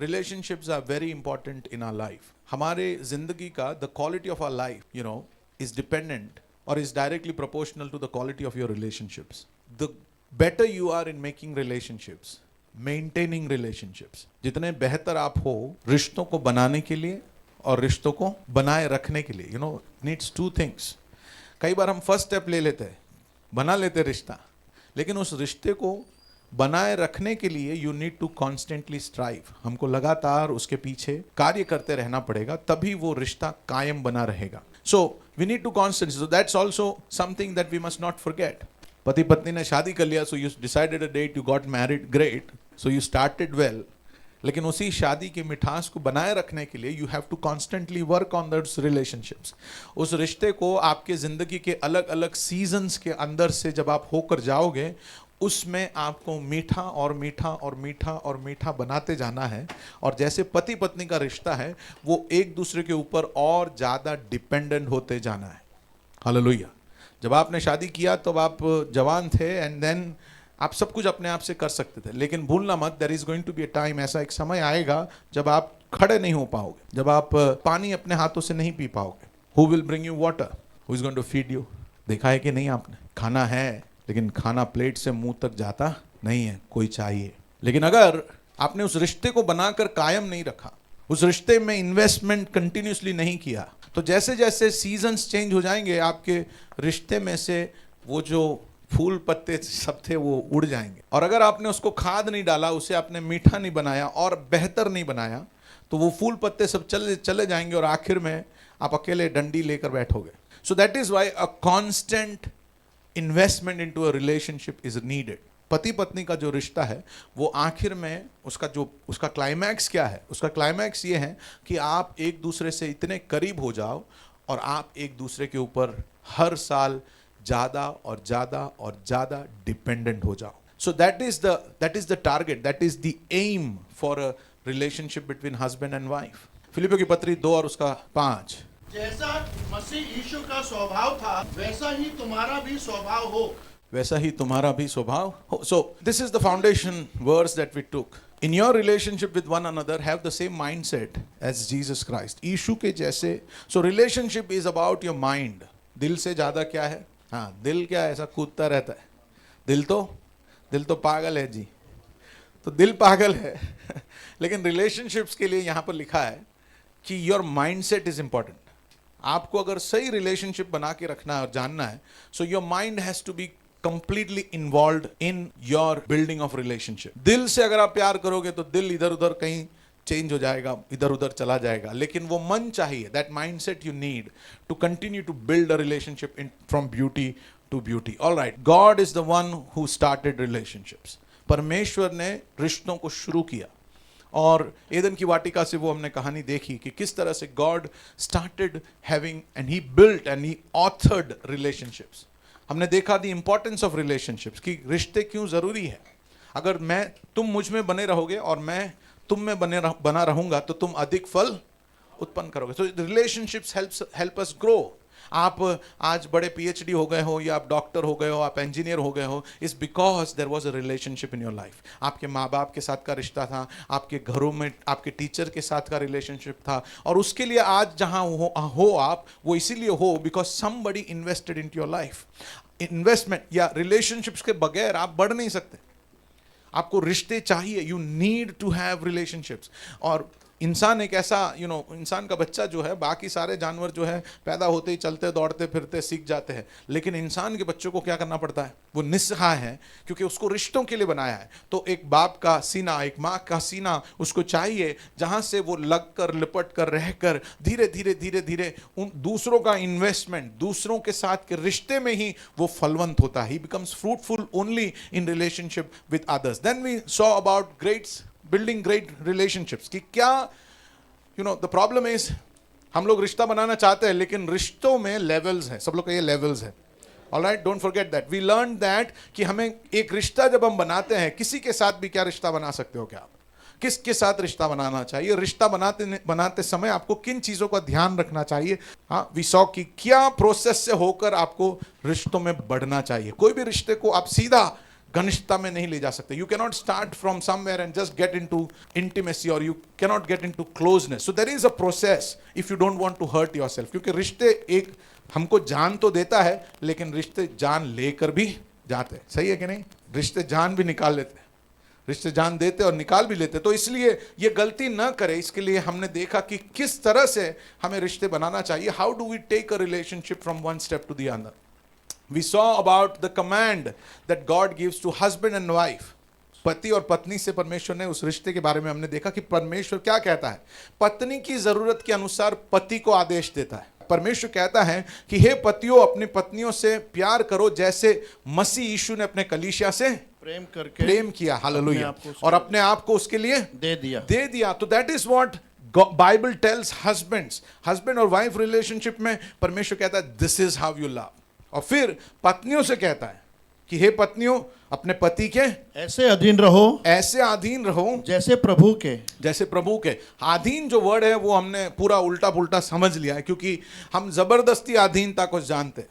relationships are very important in our life. हमारे जिंदगी का the quality of our life, is dependent or is directly proportional to the quality of your relationships. The better you are in making relationships, maintaining relationships, जितने बेहतर आप हो रिश्तों को बनाने के लिए और रिश्तों को बनाए रखने के लिए, needs two things. कई बार हम फर्स्ट स्टेप ले लेते हैं, बना लेते रिश्ता, लेकिन उस रिश्ते को बनाए रखने के लिए you need to constantly strive. हमको लगातार उसके पीछे कार्य करते रहना पड़ेगा, तभी वो रिश्ता कायम बना रहेगा. So we need to constant. So that's also something that we must not forget. पति पत्नी ने शादी कर लिया, so you decided a date, you got married, great, so you started well. लेकिन उसी शादी की मिठास को बनाए रखने के लिए you have to constantly work on those relationships. उस रिश्ते को आपके जिंदगी के अलग अलग सीजन्स के अंदर से जब आप होकर जाओगे, उसमें आपको मीठा और मीठा और मीठा और मीठा बनाते जाना है. और जैसे पति पत्नी का रिश्ता है, वो एक दूसरे के ऊपर और ज़्यादा डिपेंडेंट होते जाना है. हालेलुया. जब आपने शादी किया तब आप जवान थे एंड देन आप सब कुछ अपने आप से कर सकते थे, लेकिन भूलना मत, there is going to be a time, ऐसा एक समय आएगा जब आप खड़े नहीं हो पाओगे, जब आप पानी अपने हाथों से नहीं पी पाओगे. Who will bring you water? Who is going to feed you? देखा है कि नहीं आपने? खाना है, लेकिन खाना प्लेट से मुंह तक जाता नहीं है, कोई चाहिए. लेकिन अगर आपने उस रिश्ते को बनाकर कायम नहीं रखा, उस रिश्ते में इन्वेस्टमेंट कंटिन्यूसली नहीं किया, तो जैसे जैसे सीजन्स चेंज हो जाएंगे, आपके रिश्ते में से वो जो फूल पत्ते सब थे वो उड़ जाएंगे. और अगर आपने उसको खाद नहीं डाला, उसे आपने मीठा नहीं बनाया और बेहतर नहीं बनाया, तो वो फूल पत्ते सब चले जाएंगे और आखिर में आप अकेले डंडी लेकर बैठोगे. सो that is why a constant investment into a relationship is needed. पति पत्नी का जो रिश्ता है, वो आखिर में उसका क्लाइमैक्स क्या है? उसका क्लाइमैक्स ये है कि आप एक दूसरे से इतने करीब हो जाओ और आप एक दूसरे के ऊपर हर साल ज़्यादा और ज़्यादा और ज़्यादा डिपेंडेंट हो जाओ. So that is the target, that is the aim for a relationship between husband and wife. फिलिपियों की पत्री 2 और उसका 5. जैसा मसीह यीशु का स्वभाव था, वैसा ही तुम्हारा भी स्वभाव हो. वैसा ही तुम्हारा भी स्वभाव हो. So this is the foundation verse that we took. In your relationship with one another, have the same mindset as Jesus Christ. यीशु के जैसे. So relationship is about your mind. दिल से ज़्यादा क्या है? हाँ, दिल क्या है? ऐसा कूदता रहता है. दिल तो पागल है जी. तो दिल पागल है. लेकिन रिलेशनशिप्स के लिए यहाँ पर लिखा है कि योर माइंडसेट इज इंपॉर्टेंट. आपको अगर सही रिलेशनशिप बना के रखना है और जानना है, so your mind has to be completely involved in your building of relationship. दिल से अगर आप प्यार करोगे तो दिल इधर उधर कहीं चेंज हो जाएगा, इधर उधर चला जाएगा, लेकिन वो मन चाहिए. That mindset you need to continue to build a relationship in from beauty to beauty. Alright, God is the one who started relationships. परमेश्वर ने रिश्तों को शुरू किया, और एदन की वाटिका से वो हमने कहानी देखी कि किस तरह से God started having and he built and he authored relationships. हमने देखा द इंपॉर्टेंस ऑफ रिलेशनशिप्स, कि रिश्ते क्यों जरूरी है. अगर तुम मुझ में बने रहोगे और मैं तुम में बना रहूंगा, तो तुम अधिक फल उत्पन्न करोगे. तो रिलेशनशिप्स हेल्प अस ग्रो. आप आज बड़े पीएचडी हो गए हो, या आप डॉक्टर हो गए हो, आप इंजीनियर हो गए हो, is because there was a relationship in your life. आपके माँ बाप के साथ का रिश्ता था, आपके घरों में आपके टीचर के साथ का रिलेशनशिप था, और उसके लिए आज जहाँ हो आप, वो इसीलिए हो because somebody invested into your life. Investment या रिलेशनशिप्स के बगैर आप बढ़ नहीं सकते. आपको रिश्ते चाहिए. You need to have relationships. और इंसान एक ऐसा इंसान का बच्चा जो है, बाकी सारे जानवर जो है पैदा होते ही चलते दौड़ते फिरते सीख जाते हैं, लेकिन इंसान के बच्चों को क्या करना पड़ता है? वो निस्सहाय है, क्योंकि उसको रिश्तों के लिए बनाया है. तो एक बाप का सीना, एक माँ का सीना उसको चाहिए, जहाँ से वो लग कर लिपट कर रहकर धीरे धीरे धीरे धीरे उन दूसरों का इन्वेस्टमेंट, दूसरों के साथ के रिश्ते में ही वो फलवंत होता है. He becomes fruitful only in relationship with others. Then we saw about building great relationships. कि क्या द प्रॉब्लम इज, हम लोग रिश्ता बनाना चाहते हैं, लेकिन रिश्तों में लेवल्स हैं. सब लोग का ये लेवल्स है. Alright, don't forget that. We learn that कि हमें एक रिश्ता जब हम बनाते हैं, किसी के साथ भी क्या रिश्ता बना सकते हो क्या आप? किसके साथ रिश्ता बनाना चाहिए? रिश्ता बनाते समय आपको किन चीजों का ध्यान रखना चाहिए? हाँ, वी सॉ कि क्या प्रोसेस से होकर आपको रिश्तों में बढ़ना चाहिए. कोई भी रिश्ते को आप सीधा घनिष्ठता में नहीं ले जा सकते. You cannot start from somewhere and just get into intimacy, or you cannot get into closeness. So there is a process if you don't want to hurt yourself. क्योंकि रिश्ते एक हमको जान तो देता है, लेकिन रिश्ते जान लेकर भी जाते हैं. सही है कि नहीं? रिश्ते जान भी निकाल लेते हैं, रिश्ते जान देते और निकाल भी लेते. तो इसलिए ये गलती न करें, इसके लिए हमने देखा कि किस तरह से हमें रिश्ते बनाना चाहिए. How do we take a relationship from one step to the other. We saw about the command that God gives to husband and wife. पति और पत्नी से परमेश्वर ने उस रिश्ते के बारे में हमने देखा कि परमेश्वर क्या कहता है. पत्नी की जरूरत के अनुसार पति को आदेश देता है. परमेश्वर कहता है कि हे पतियों, अपनी पत्नियों से प्यार करो जैसे मसीह यीशु ने अपने कलीसिया से प्रेम किया. हालेलुया. और अपने आप को उसके लिए दे दिया. तो that is what Bible tells husbands. Husband और वाइफ रिलेशनशिप में परमेश्वर कहता है this is how you love. और फिर पत्नियों से कहता है कि हे पत्नियों, अपने पति के ऐसे अधीन रहो जैसे प्रभु के. अधीन जो वर्ड है वो हमने पूरा उल्टा पुल्टा समझ लिया है, क्योंकि हम जबरदस्ती अधीनता को जानते हैं.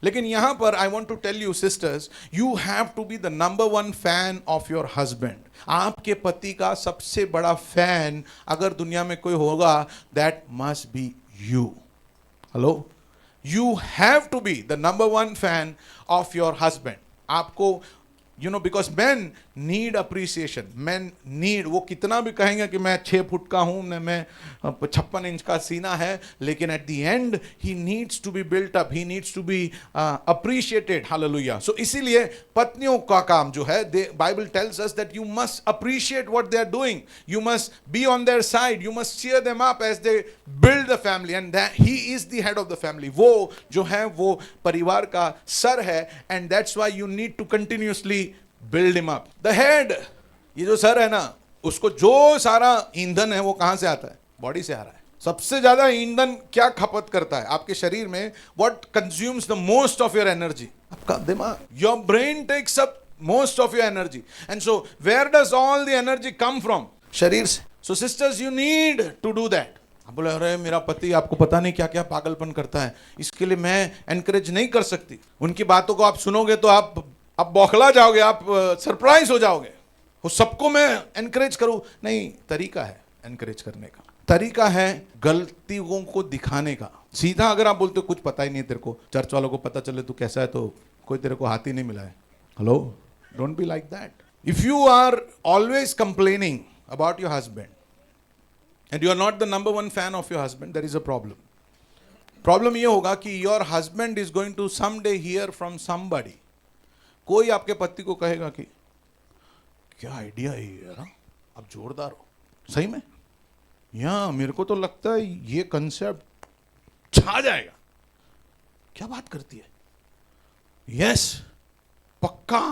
लेकिन यहां पर I want to tell you sisters, you have to be the number one fan of your husband. आपके पति का सबसे बड़ा फैन अगर दुनिया में कोई होगा, that must be you. Hello. You have to be the number one fan of your husband. आपको because men need appreciation. Men need, वो कितना भी कहेंगे कि मैं 6 फुट का हूँ, मैं 56 इंच का सीना है, लेकिन at the end he needs to be built up, he needs to be appreciated. Hallelujah. So इसीलिए पत्नियों का काम जो है, Bible tells us that you must appreciate what they are doing. You must be on their side. You must cheer them up as they build the family, and that he is the head of the family. वो जो है वो परिवार का sir है, and that's why you need to continuously build him up. The head, ये जो sir है ना, उसको जो सारा ईंधन है वो कहां से आता है? बॉडी से आ रहा है. सबसे ज्यादा ईंधन क्या खपत करता है आपके शरीर में? What consumes the most of your energy? आपका दिमाग. Your brain takes up most of your energy, and so where does all the energy come from? शरीर से. So sisters, you need to do that. आप बोले, अरे मेरा पति आपको पता नहीं क्या क्या पागलपन करता है, इसके लिए मैं एनकरेज नहीं कर सकती. उनकी बातों को आप सुनोगे तो आप बौखला जाओगे, आप सरप्राइज हो जाओगे. वो सबको मैं एनकरेज करूं? नहीं. तरीका है एनकरेज करने का, तरीका है गलतियों को दिखाने का. सीधा अगर आप बोलते हो कुछ पता ही नहीं तेरे को, चर्च वालों को पता चले तू कैसा है तो कोई तेरे को हाथ ही नहीं मिला है. Hello. Don't be like that. If you are always complaining about your husband and you are not the number one fan of your husband, there is a problem. Problem ये होगा कि your husband is going to someday hear from somebody. कोई आपके पति को कहेगा कि क्या आइडिया है यार, अब जोरदार हो. सही में यहाँ मेरे को तो लगता है ये कंसेप्ट छा जाएगा. क्या बात करती है? यस, पक्का.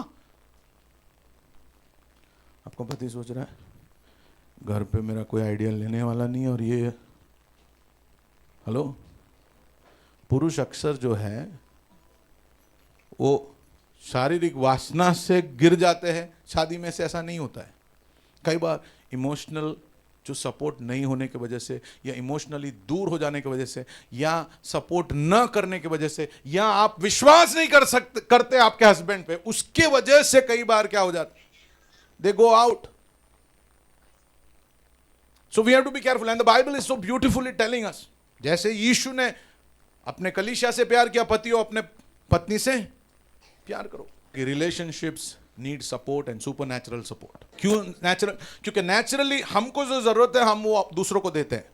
आपका पति सोच रहा है घर पे मेरा कोई आइडिया लेने वाला नहीं, और ये हेलो. पुरुष अक्सर जो है वो शारीरिक वासना से गिर जाते हैं. शादी में से ऐसा नहीं होता है. कई बार इमोशनल जो सपोर्ट नहीं होने की वजह से, या इमोशनली दूर हो जाने की वजह से, या सपोर्ट न करने की वजह से, या आप विश्वास नहीं करते आपके हस्बैंड पे, उसके वजह से कई बार क्या हो जाता है, they go out. So we have to be careful, and the Bible is so beautifully telling us. जैसे यीशु ने अपने कलीसिया से प्यार किया, पतियों अपने पत्नी से प्यार करो. कि relationships need support and supernatural support. क्यों नेचुरल? क्योंकि नेचुरली हमको जो जरूरत है हम वो दूसरों को देते हैं.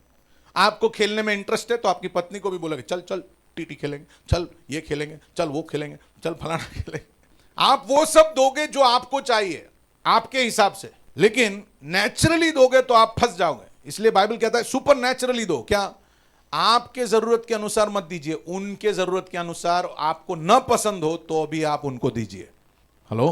आपको खेलने में इंटरेस्ट है तो आपकी पत्नी को भी बोलोगे चल चल टीटी खेलेंगे, चल ये खेलेंगे, चल वो खेलेंगे, चल फलाना खेलेंगे. आप वो सब दोगे जो आपको चाहिए आपके हिसाब से, लेकिन नेचुरली दोगे तो आप फंस जाओगे. इसलिए बाइबल कहता है सुपर नेचुरली दो. क्या? आपके जरूरत के अनुसार मत दीजिए, उनके जरूरत के अनुसार. आपको न पसंद हो तो भी आप उनको दीजिए. Hello.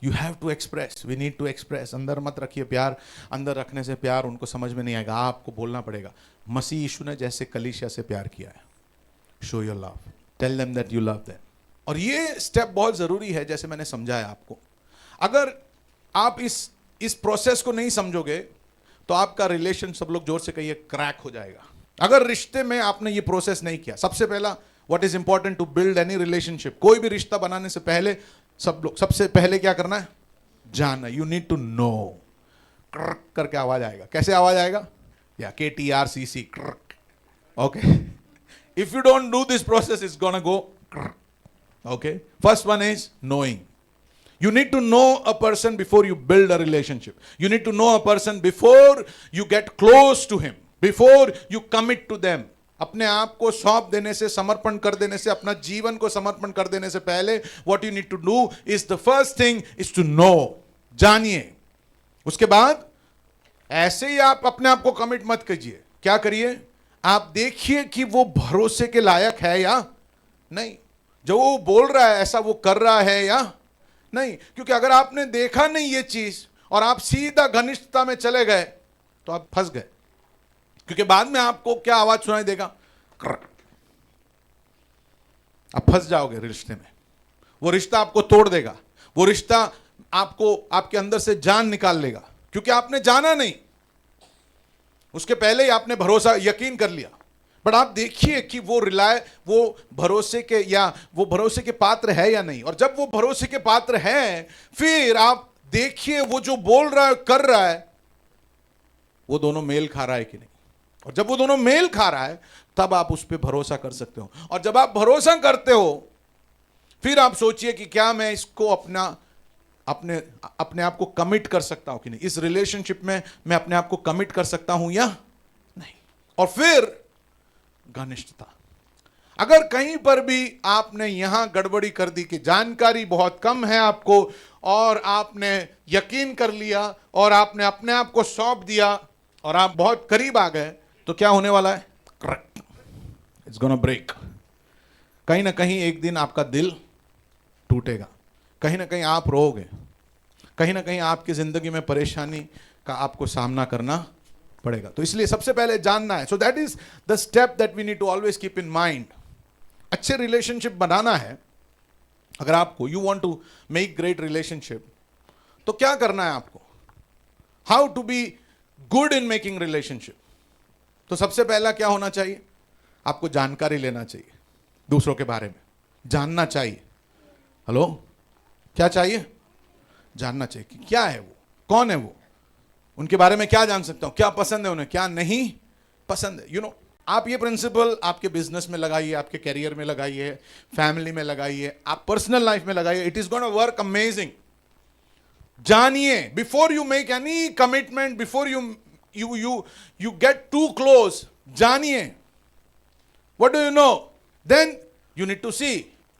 You have to express, we need to express. अंदर मत रखिए प्यार. अंदर रखने से प्यार उनको समझ में नहीं आएगा. आपको बोलना पड़ेगा. मसीह यीशु ने जैसे कलीसिया से प्यार किया है, show your love, tell them that you love them. और ये स्टेप बहुत जरूरी है, जैसे मैंने समझाया आपको. अगर आप इस प्रोसेस को नहीं समझोगे तो आपका रिलेशन, सब लोग जोर से कहिए, क्रैक हो जाएगा. अगर रिश्ते में आपने ये प्रोसेस नहीं किया. सबसे पहला what is important to build any relationship, कोई भी रिश्ता बनाने से पहले सब लोग सबसे पहले क्या करना है? जानना. You need to know. करके आवाज आएगा. कैसे आवाज आएगा? या KTRCC. Okay. If you don't do this process, it's gonna go. Okay. First one is knowing. You need to know a person before you build a relationship. You need to know a person before you get close to him, before you commit to them. अपने आप को सौंप देने से, समर्पण कर देने से, अपना जीवन को समर्पण कर देने से पहले what you need to do is the first thing is to know. जानिए. उसके बाद ऐसे ही आप अपने आप को कमिट मत कीजिए. क्या करिए? आप देखिए कि वो भरोसे के लायक है या नहीं. जो वो बोल रहा है ऐसा वो कर रहा है या नहीं. क्योंकि अगर आपने देखा नहीं ये चीज और आप सीधा घनिष्ठता में चले गए तो आप फंस गए. क्योंकि बाद में आपको क्या आवाज सुनाई देगा? आप फंस जाओगे रिश्ते में. वो रिश्ता आपको तोड़ देगा. वो रिश्ता आपको आपके अंदर से जान निकाल लेगा. क्योंकि आपने जाना नहीं. उसके पहले ही आपने भरोसा, यकीन कर लिया. बट आप देखिए कि वो भरोसे के या वो भरोसे के पात्र है या नहीं. और जब वो भरोसे के पात्र है, फिर आप देखिए वो जो बोल रहा है, कर रहा है, वो दोनों मेल खा रहा है कि नहीं. और जब वो दोनों मेल खा रहा है, तब आप उस पर भरोसा कर सकते हो. और जब आप भरोसा करते हो, फिर आप सोचिए कि क्या मैं इसको अपने आप को कमिट कर सकता हूं कि नहीं. इस रिलेशनशिप में मैं अपने आप को कमिट कर सकता हूं या नहीं. और फिर घनिष्ठता. अगर कहीं पर भी आपने यहां गड़बड़ी कर दी कि जानकारी बहुत कम है आपको और आपने यकीन कर लिया और आपने अपने आप को सौंप दिया और आप बहुत करीब आ गए, तो क्या होने वाला है? करेक्ट. It's gonna break. कहीं ना कहीं एक दिन आपका दिल टूटेगा. कहीं ना कहीं आप रोओगे. कहीं ना कहीं आपकी जिंदगी में परेशानी का आपको सामना करना पड़ेगा. तो इसलिए सबसे पहले जानना है. So that is the step that we need to always keep in mind. अच्छे रिलेशनशिप बनाना है अगर आपको, you want to make great relationship, तो क्या करना है आपको? How to be good in making relationship. तो सबसे पहला क्या होना चाहिए? आपको जानकारी लेना चाहिए. दूसरों के बारे में जानना चाहिए. हेलो, क्या चाहिए? जानना चाहिए कि क्या है वो, कौन है वो, उनके बारे में क्या जान सकता हूं, क्या पसंद है उन्हें, क्या नहीं पसंद है. यू नो, आप ये प्रिंसिपल आपके बिजनेस में लगाइए, आपके करियर में लगाइए, फैमिली में लगाइए, आप पर्सनल लाइफ में लगाइए. It is gonna work amazing. जानिए before you make any commitment, before you get too close. जानिए. What do you know? Then you need to see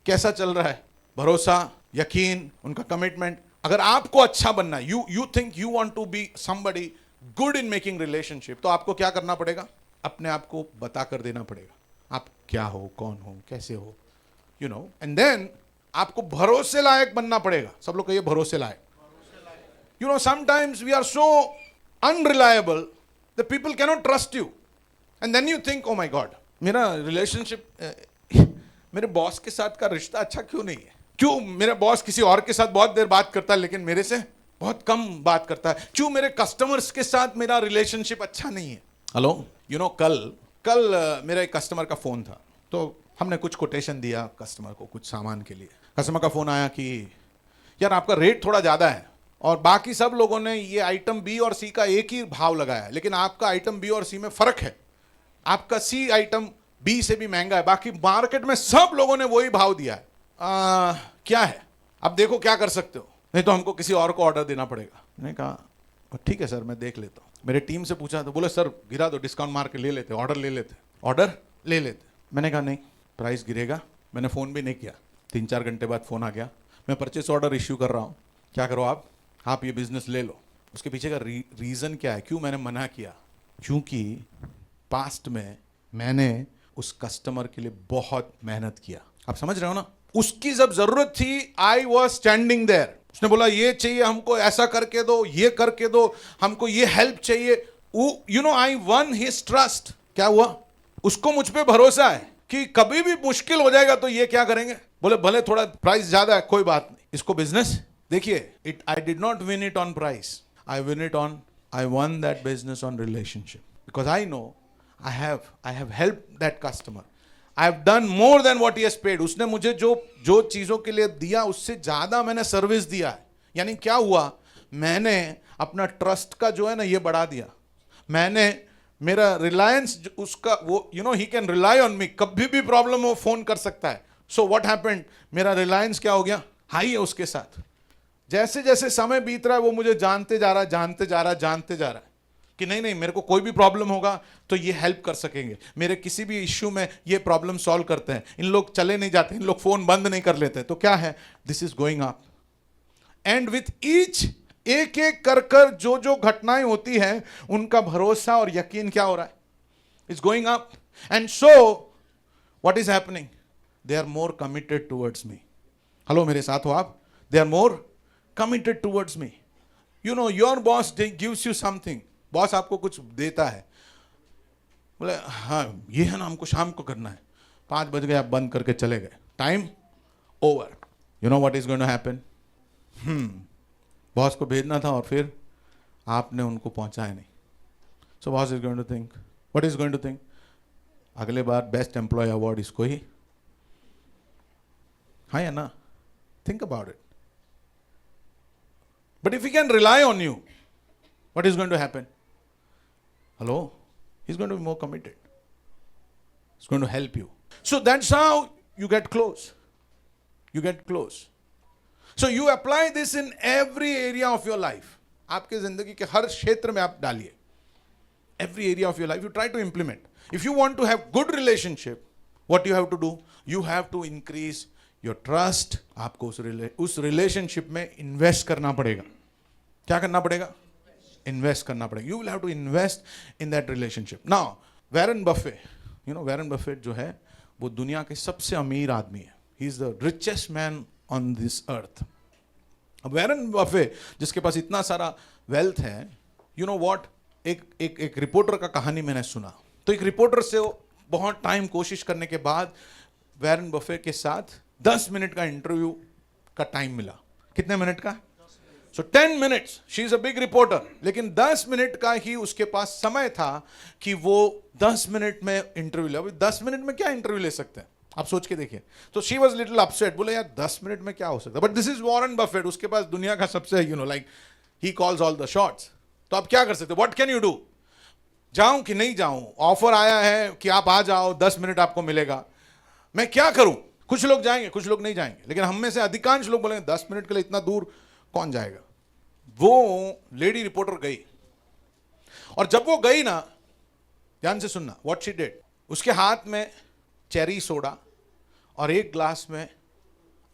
कैसा चल रहा है. भरोसा, यकीन, उनका कमिटमेंट. अगर आपको अच्छा बनना है, you think you want to be somebody good in making relationship, तो आपको क्या करना पड़ेगा? अपने आप को बता कर देना पड़ेगा. आप क्या हो, कौन हो, कैसे हो, यू नो. एंड देन आपको भरोसे लायक बनना पड़ेगा. सब लोग कहिए भरोसे लायक. You know, sometimes we are so unreliable that people cannot trust you. And then you think, oh my god, मेरा रिलेशनशिप, मेरे बॉस के साथ का रिश्ता अच्छा क्यों नहीं है? क्यों मेरा बॉस किसी और के साथ बहुत देर बात करता है लेकिन मेरे से बहुत कम बात करता है? क्यों मेरे कस्टमर्स के साथ मेरा रिलेशनशिप अच्छा नहीं है? हेलो, यू नो, कल मेरा एक कस्टमर का फोन था. तो हमने कुछ कोटेशन दिया कस्टमर को कुछ सामान के लिए. कस्टमर का फोन आया कि यार आपका रेट थोड़ा ज़्यादा है और बाकी सब लोगों ने ये आइटम बी और सी का एक ही भाव लगाया है, लेकिन आपका आइटम बी और सी में फ़र्क है. आपका सी आइटम बी से भी महंगा है. बाकी मार्केट में सब लोगों ने वही भाव दिया है. क्या है? अब देखो क्या कर सकते हो, नहीं तो हमको किसी और को ऑर्डर देना पड़ेगा. मैंने कहा ठीक है सर, मैं देख लेता हूँ. मेरे टीम से पूछा तो बोले सर गिरा दो, डिस्काउंट मार के ले लेते, ऑर्डर ले लेते. मैंने कहा नहीं, प्राइस गिरेगा. मैंने फ़ोन भी नहीं किया. 3-4 घंटे बाद फ़ोन आ गया, मैं परचेस ऑर्डर इश्यू कर रहा हूँ, क्या करो आप ये बिजनेस ले लो. उसके पीछे का रीज़न क्या है, क्यों मैंने मना किया? क्योंकि पास्ट में मैंने उस कस्टमर के लिए बहुत मेहनत किया. आप समझ रहे हो ना? उसकी जब जरूरत थी, आई वॉज स्टैंडिंग देयर. उसने बोला ये चाहिए हमको, ऐसा करके दो, ये करके दो, हमको ये हेल्प चाहिए. You know, I one his trust. क्या हुआ? उसको मुझ पे भरोसा है कि कभी भी मुश्किल हो जाएगा तो ये क्या करेंगे. बोले भले थोड़ा प्राइस ज्यादा है, कोई बात नहीं, इसको बिजनेस. देखिए, I did not win it on price, I one that business on relationship, because I know I have helped that customer. I have done more than what he has paid. उसने मुझे जो चीजों के लिए दिया उससे ज्यादा मैंने सर्विस दिया है। यानी क्या हुआ, मैंने अपना ट्रस्ट का जो है ना ये बढ़ा दिया। मैंने मेरा रिलायंस उसका वो he can rely on me, कभी भी प्रॉब्लम हो फोन कर सकता है। सो व्हाट हैपेंड, मेरा रिलायंस क्या हो गया, हाई है उसके साथ। जैसे जैसे समय बीत रहा है वो मुझे जानते जा रहा है कि नहीं मेरे को कोई भी प्रॉब्लम होगा तो ये हेल्प कर सकेंगे, मेरे किसी भी इश्यू में ये प्रॉब्लम सॉल्व करते हैं। इन लोग चले नहीं जाते, इन लोग फोन बंद नहीं कर लेते। तो क्या है, this is going up. And with each एक एक कर जो घटनाएं होती हैं उनका भरोसा और यकीन क्या हो रहा है, it's going up. And so what is happening, they are more committed towards me. Hello, मेरे साथ हो आप? They are more committed towards me. Your boss gives you something, boss आपको कुछ देता है, बोले हाँ ये है ना हमको शाम को करना है, 5 बज गए आप बंद करके चले गए, time over. You know what is going to happen, boss को भेजना था और फिर आपने उनको पहुंचाया नहीं। So boss is going to think, what is going to think, अगले बार बेस्ट एम्प्लॉय अवार्ड इसको ही, हाँ या ना? Think about it. But if he can rely on you, what is going to happen? Hello? He's going to be more committed. He's going to help you. So that's how you get close. You get close. So you apply this in every area of your life. आपके जिंदगी के हर क्षेत्र में आप डालिए. Every area of your life you try to implement. If you want to have good relationship, what you have to do? You have to increase your trust. आपको उस relationship में invest करना पड़ेगा. क्या करना पड़ेगा? इन्वेस्ट करना पड़ेगा। You will have to invest in that relationship. Now Warren Buffett, Warren Buffett जो है वो दुनिया के सबसे अमीर आदमी है। He is the richest man on this earth. अब वॉरेन बफे जिसके पास इतना सारा वेल्थ है, यू नो व्हाट, एक रिपोर्टर का कहानी मैंने सुना। तो एक रिपोर्टर से बहुत टाइम कोशिश करने के बाद वॉरेन बफे के साथ 10 मिनट का इंटरव्यू का टाइम मिला। कितने मिनट का? So 10 minutes, she is a big reporter, लेकिन 10 मिनट का ही उसके पास समय था कि वो 10 मिनट में इंटरव्यू ले। अभी 10 मिनट में क्या इंटरव्यू ले सकते हैं, आप सोच के देखिए। तो शी वॉज लिटिल अपसेट, बोले यार 10 मिनट में क्या हो सकता है, but this is Warren Buffett, उसके पास दुनिया का सबसे like he calls all the shots. तो आप क्या कर सकते हो, व्हाट कैन यू डू? जाऊं कि नहीं जाऊं, ऑफर आया है कि आप आ जाओ, 10 मिनट आपको मिलेगा, मैं क्या करूं? कुछ लोग जाएंगे, कुछ लोग नहीं जाएंगे, लेकिन हम में से अधिकांश लोग बोलेंगे 10 मिनट के लिए इतना दूर कौन जाएगा। वो लेडी रिपोर्टर गई, और जब वो गई ना, ध्यान से सुनना, व्हाट शी डिड, उसके हाथ में चेरी सोडा और एक ग्लास में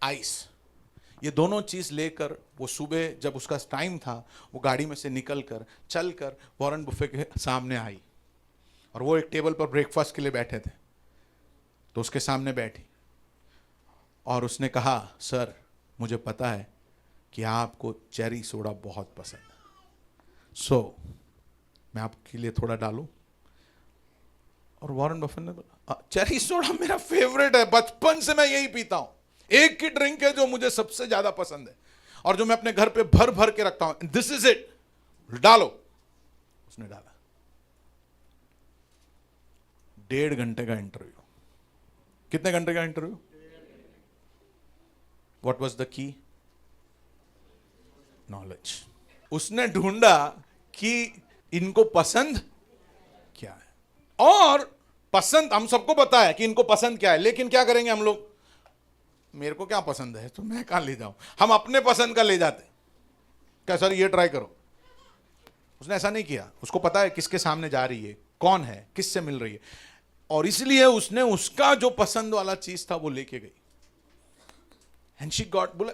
आइस, ये दोनों चीज लेकर वो सुबह जब उसका टाइम था वो गाड़ी में से निकलकर चलकर वॉरेन बुफे के सामने आई, और वो एक टेबल पर ब्रेकफास्ट के लिए बैठे थे। तो उसके सामने बैठी और उसने कहा, सर मुझे पता है कि आपको चेरी सोडा बहुत पसंद है, सो मैं आपके लिए थोड़ा डालूं। और वॉरेन बफेट ने बोला, चेरी सोडा मेरा फेवरेट है, बचपन से मैं यही पीता हूं, एक ही ड्रिंक है जो मुझे सबसे ज्यादा पसंद है और जो मैं अपने घर पे भर भर के रखता हूं, दिस इज इट, डालो। उसने डाला। 1.5 घंटे का इंटरव्यू। कितने घंटे का interview? What was the key? Knowledge. उसने ढूंढा कि इनको पसंद क्या है, और पसंद हम सबको पता है कि इनको पसंद क्या है, लेकिन क्या करेंगे हम लोग, मेरे को क्या पसंद है तो मैं कहां ले जाऊं, हम अपने पसंद का ले जाते। क्या सर ये ट्राई करो, उसने ऐसा नहीं किया, उसको पता है किसके सामने जा रही है, कौन है, किससे मिल रही है, और इसलिए उसने उसका जो पसंद वाला चीज था वो लेके गई। एंड शी गॉट, बोले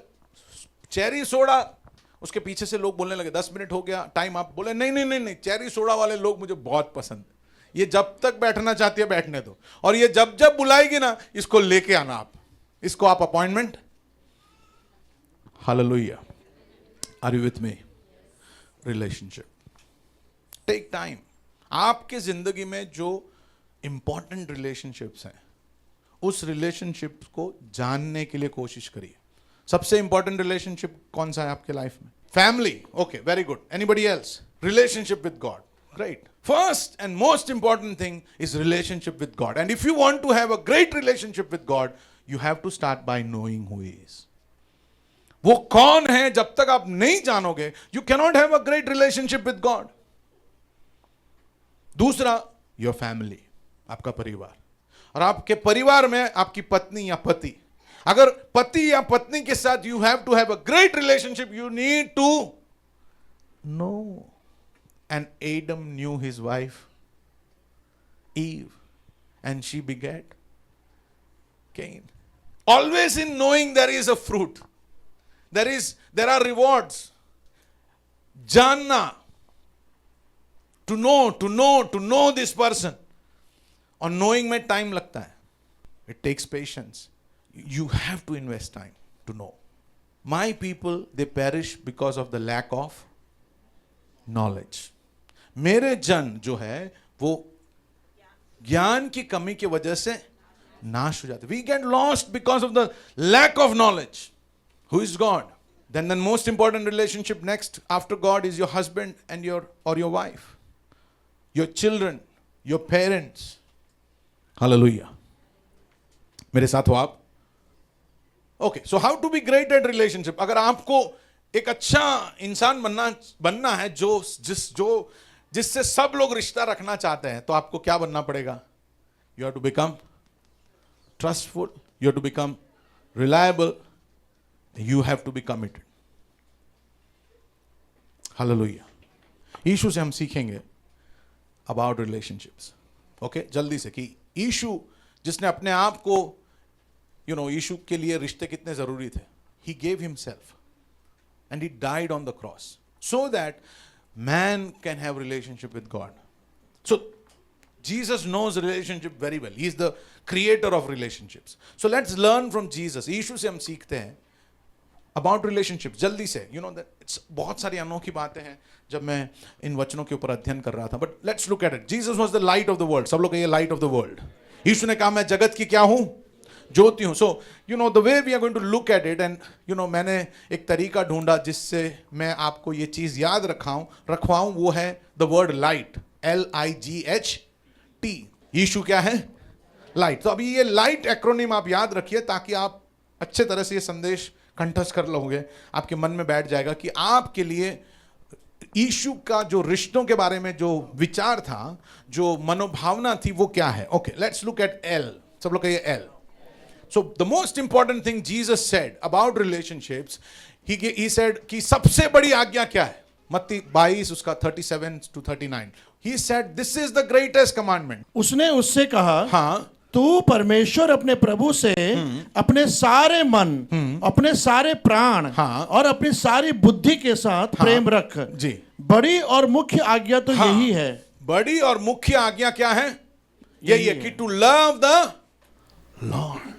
चेरी सोडा, उसके पीछे से लोग बोलने लगे 10 मिनट हो गया, टाइम आप, बोले नहीं नहीं नहीं नहीं, चेरी सोडा वाले लोग मुझे बहुत पसंद है, ये जब तक बैठना चाहती है बैठने दो, और ये जब जब बुलाएगी ना इसको लेके आना, आप इसको आप appointment. Hallelujah, are you with me? Relationship take time. आपके जिंदगी में जो इंपॉर्टेंट रिलेशनशिप्स हैं उस रिलेशनशिप को जानने के लिए कोशिश करिए। सबसे इंपॉर्टेंट रिलेशनशिप कौन सा है आपके लाइफ में? Family, okay, very good. Anybody else? Relationship with God, great. First and most important thing is relationship with God. And if you want to have a great relationship with God, you have to start by knowing who He is. वो कौन है जब तक आप नहीं जानोगे, you cannot have a great relationship with God. दूसरा, your family, आपका परिवार. और आपके परिवार में आपकी पत्नी या पति. अगर पति या पत्नी के साथ you have to have a great relationship, you need to know. And Adam knew his wife Eve, and she begat Cain. Always in knowing there is a fruit. There are rewards. जानना, to know this person. और knowing में time लगता है. It takes patience. You have to invest time to know. My people, they perish because of the lack of knowledge. मेरे जन जो है वो ज्ञान की कमी की वजह से नाश हो जाते. We get lost because of the lack of knowledge. Who is God? Then the most important relationship next after God is your husband and your wife, your children, your parents. Hallelujah. मेरे साथ हो आप? Okay, so how to be great at relationship? अगर आपको एक अच्छा इंसान बनना है जिससे सब लोग रिश्ता रखना चाहते हैं, तो आपको क्या बनना पड़ेगा? You have to become trustful, you have to become reliable, you have to be committed. Hallelujah. यीशु से हम सीखेंगे about relationships. Okay, जल्दी से कि यीशु जिसने अपने आप को यीशु के लिए रिश्ते कितने जरूरी थे. He gave himself and he died on the cross so that man can have relationship with God. So Jesus knows relationship very well. He is the creator of relationships. So let's learn from Jesus. यीशु से हम सीखते हैं about relationships. जल्दी से, बहुत सारी अनोखी बातें हैं जब मैं इन वचनों के ऊपर अध्ययन कर रहा था. But let's look at it. Jesus was the light of the world. सब लोग कहिए light of the world. यीशु ने कहा मैं जगत की क्या हूं? ज्योति हूं. So the way we are going to look at it, and मैंने एक तरीका ढूंढा जिससे मैं आपको ये चीज याद रखवाऊं, वो है the word light. LIGHT. यीशु क्या है? लाइट. तो अभी ये लाइट एक्रोनिम आप याद रखिए ताकि आप अच्छे तरह से ये संदेश कंठस्थ कर लोगे, आपके मन में बैठ जाएगा कि आपके लिए यीशु का जो रिश्तों के बारे में जो विचार था, जो मनोभावना थी, वो क्या है. Okay, let's look at L. सब लोग कहिए L. So the most important thing Jesus said about relationships, he said कि सबसे बड़ी आज्ञा क्या है? मत्ती 22 उसका 37 to 39. He said this is the greatest commandment. उसने उससे कहा, हाँ, तू परमेश्वर अपने प्रभु से अपने सारे मन, अपने सारे प्राण, हाँ, और अपनी सारी बुद्धि के साथ प्रेम रख. जी. बड़ी और मुख्य आज्ञा तो यही है. बड़ी और मुख्य आज्ञा क्या है? यही है कि टू लव द लॉर्ड.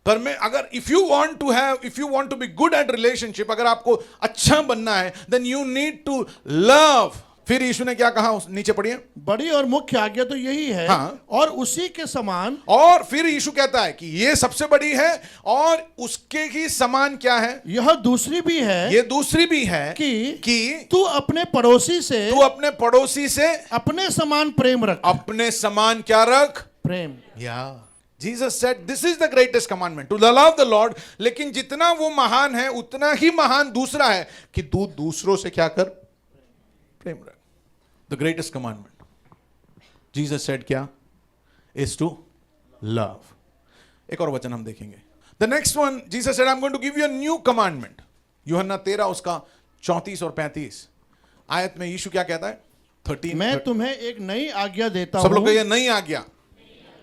पर मैं अगर if you want to be good at relationship, अगर आपको अच्छा बनना है, then you need to love. फिर यीशु ने क्या कहा? नीचे पढ़िए. बड़ी और मुख्य आज्ञा तो यही है, हाँ, और उसी के समान. और फिर यीशु कहता है कि ये सबसे बड़ी है और उसके ही समान क्या है? यह दूसरी भी है. ये दूसरी भी है कि तू अपने पड़ोसी से अपने समान प्रेम रख. अपने समान क्या रख? प्रेम. Jesus said this is the greatest commandment, to love the Lord. लेकिन जितना वो महान है उतना ही महान दूसरा है कि तू दूसरों से क्या कर? प्रेम रख. The greatest commandment, Jesus said क्या? Is to love. एक और वचन हम देखेंगे. The next one, Jesus said, I'm going to give you a new commandment. यूहन्ना 13 उसका 34 और 35 आयत में यीशु क्या कहता है? 13. मैं तुम्हें एक नई आज्ञा देता हूं. सब लोग कहिए नई आज्ञा.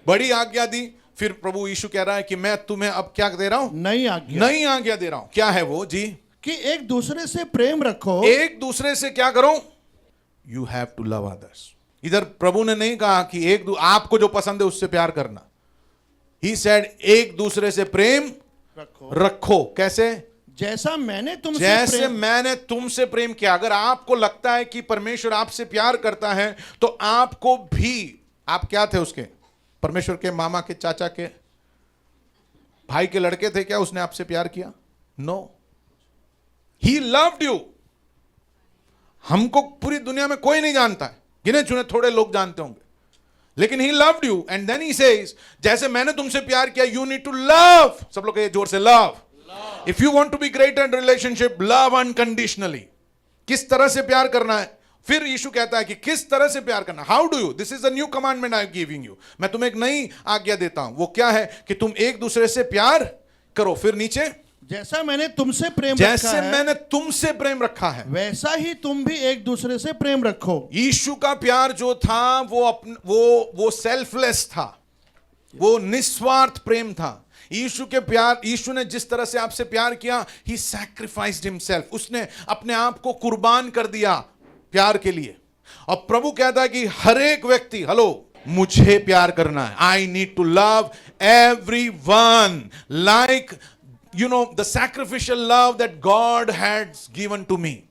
बड़ी आज्ञा दी, फिर प्रभु यीशु कह रहा है कि मैं तुम्हें अब क्या दे रहा हूं? नई आज्ञा दे रहा हूं. क्या है वो? जी, कि एक दूसरे से प्रेम रखो. एक दूसरे से क्या करो? You have to love others. इधर प्रभु ने नहीं कहा कि आपको जो पसंद है उससे प्यार करना. ही सेड एक दूसरे से प्रेम रखो. कैसे? जैसे मैंने तुमसे प्रेम किया. अगर आपको लगता है कि परमेश्वर आपसे प्यार करता है तो आपको भी, आप क्या थे उसके? परमेश्वर के मामा के, चाचा के, भाई के लड़के थे क्या? उसने आपसे प्यार किया? नो. He loved you. हमको पूरी दुनिया में कोई नहीं जानता है, गिने चुने थोड़े लोग जानते होंगे, लेकिन he loved you and then he says, जैसे मैंने तुमसे प्यार किया, यू नीड टू लव. सब लोग कहिए जोर से, love. If you want to be great in relationship, love unconditionally. किस तरह से प्यार करना है? फिर यीशु कहता है कि किस तरह से प्यार करना. How do you? This is a new commandment I am giving you. मैं तुम्हें एक नई आज्ञा देता हूं. वो क्या है? कि तुम एक दूसरे से प्यार करो. फिर नीचे, जैसा मैंने तुमसे प्रेम जैसे रखा है, मैंने तुमसे प्रेम रखा है, वैसा ही तुम भी एक दूसरे से प्रेम रखो. यीशु का प्यार जो था वो सेल्फलेस था, वो निस्वार्थ प्रेम था. यीशु के प्यार, यीशु ने जिस तरह से आपसे प्यार किया, ही सैक्रिफाइस्ड हिमसेल्फ. उसने अपने आप को कुर्बान कर दिया प्यार के लिए. और प्रभु कहता है कि हर एक व्यक्ति, हेलो, मुझे प्यार करना है. I need to love everyone like the sacrificial love that God has given to me.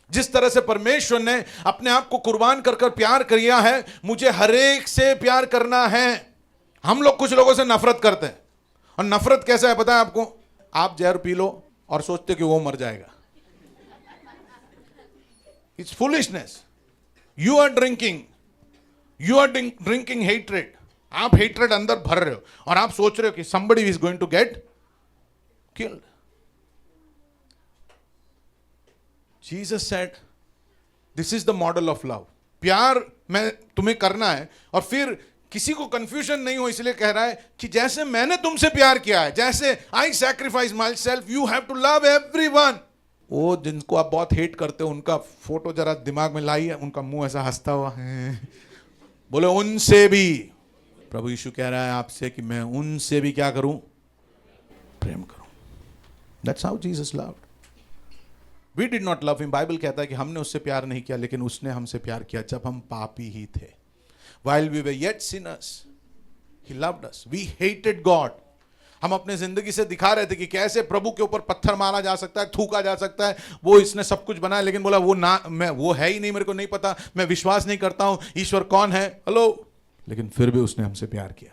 जिस तरह से परमेश्वर ने अपने आप को कुर्बान कर कर प्यार किया है, मुझे हर एक से प्यार करना है. हम लोग कुछ लोगों से नफरत करते हैं, और नफरत कैसा है पता है आपको? आप जहर पी लो और सोचते कि वो मर जाएगा. It's foolishness. You are drinking hatred. आप हेट्रेड अंदर भर रहे हो और आप सोच रहे हो कि somebody is going to get killed. Jesus said, this is the model of love. प्यार मैं तुम्हें करना है, और फिर किसी को कंफ्यूजन नहीं हो इसलिए कह रहा है कि जैसे मैंने तुमसे प्यार किया है, जैसे I sacrifice myself, you have to love everyone. वो जिनको आप बहुत हेट करते हो, उनका फोटो जरा दिमाग में लाइए, उनका मुंह ऐसा हंसता हुआ है, बोले उनसे भी. प्रभु यीशु कह रहा है आपसे कि मैं उनसे भी क्या करूं? प्रेम करूं. That's how Jesus loved. We did not love him. Bible कहता है कि हमने उससे प्यार नहीं किया, लेकिन उसने हमसे प्यार किया जब हम पापी ही थे. While we were yet sinners, he loved us. We hated God. हम अपने जिंदगी से दिखा रहे थे कि कैसे प्रभु के ऊपर पत्थर मारा जा सकता है, थूका जा सकता है. वो इसने सब कुछ बनाया, लेकिन बोला वो है ही नहीं, मेरे को नहीं पता, मैं विश्वास नहीं करता हूं ईश्वर कौन है. हेलो, लेकिन फिर भी उसने हमसे प्यार किया.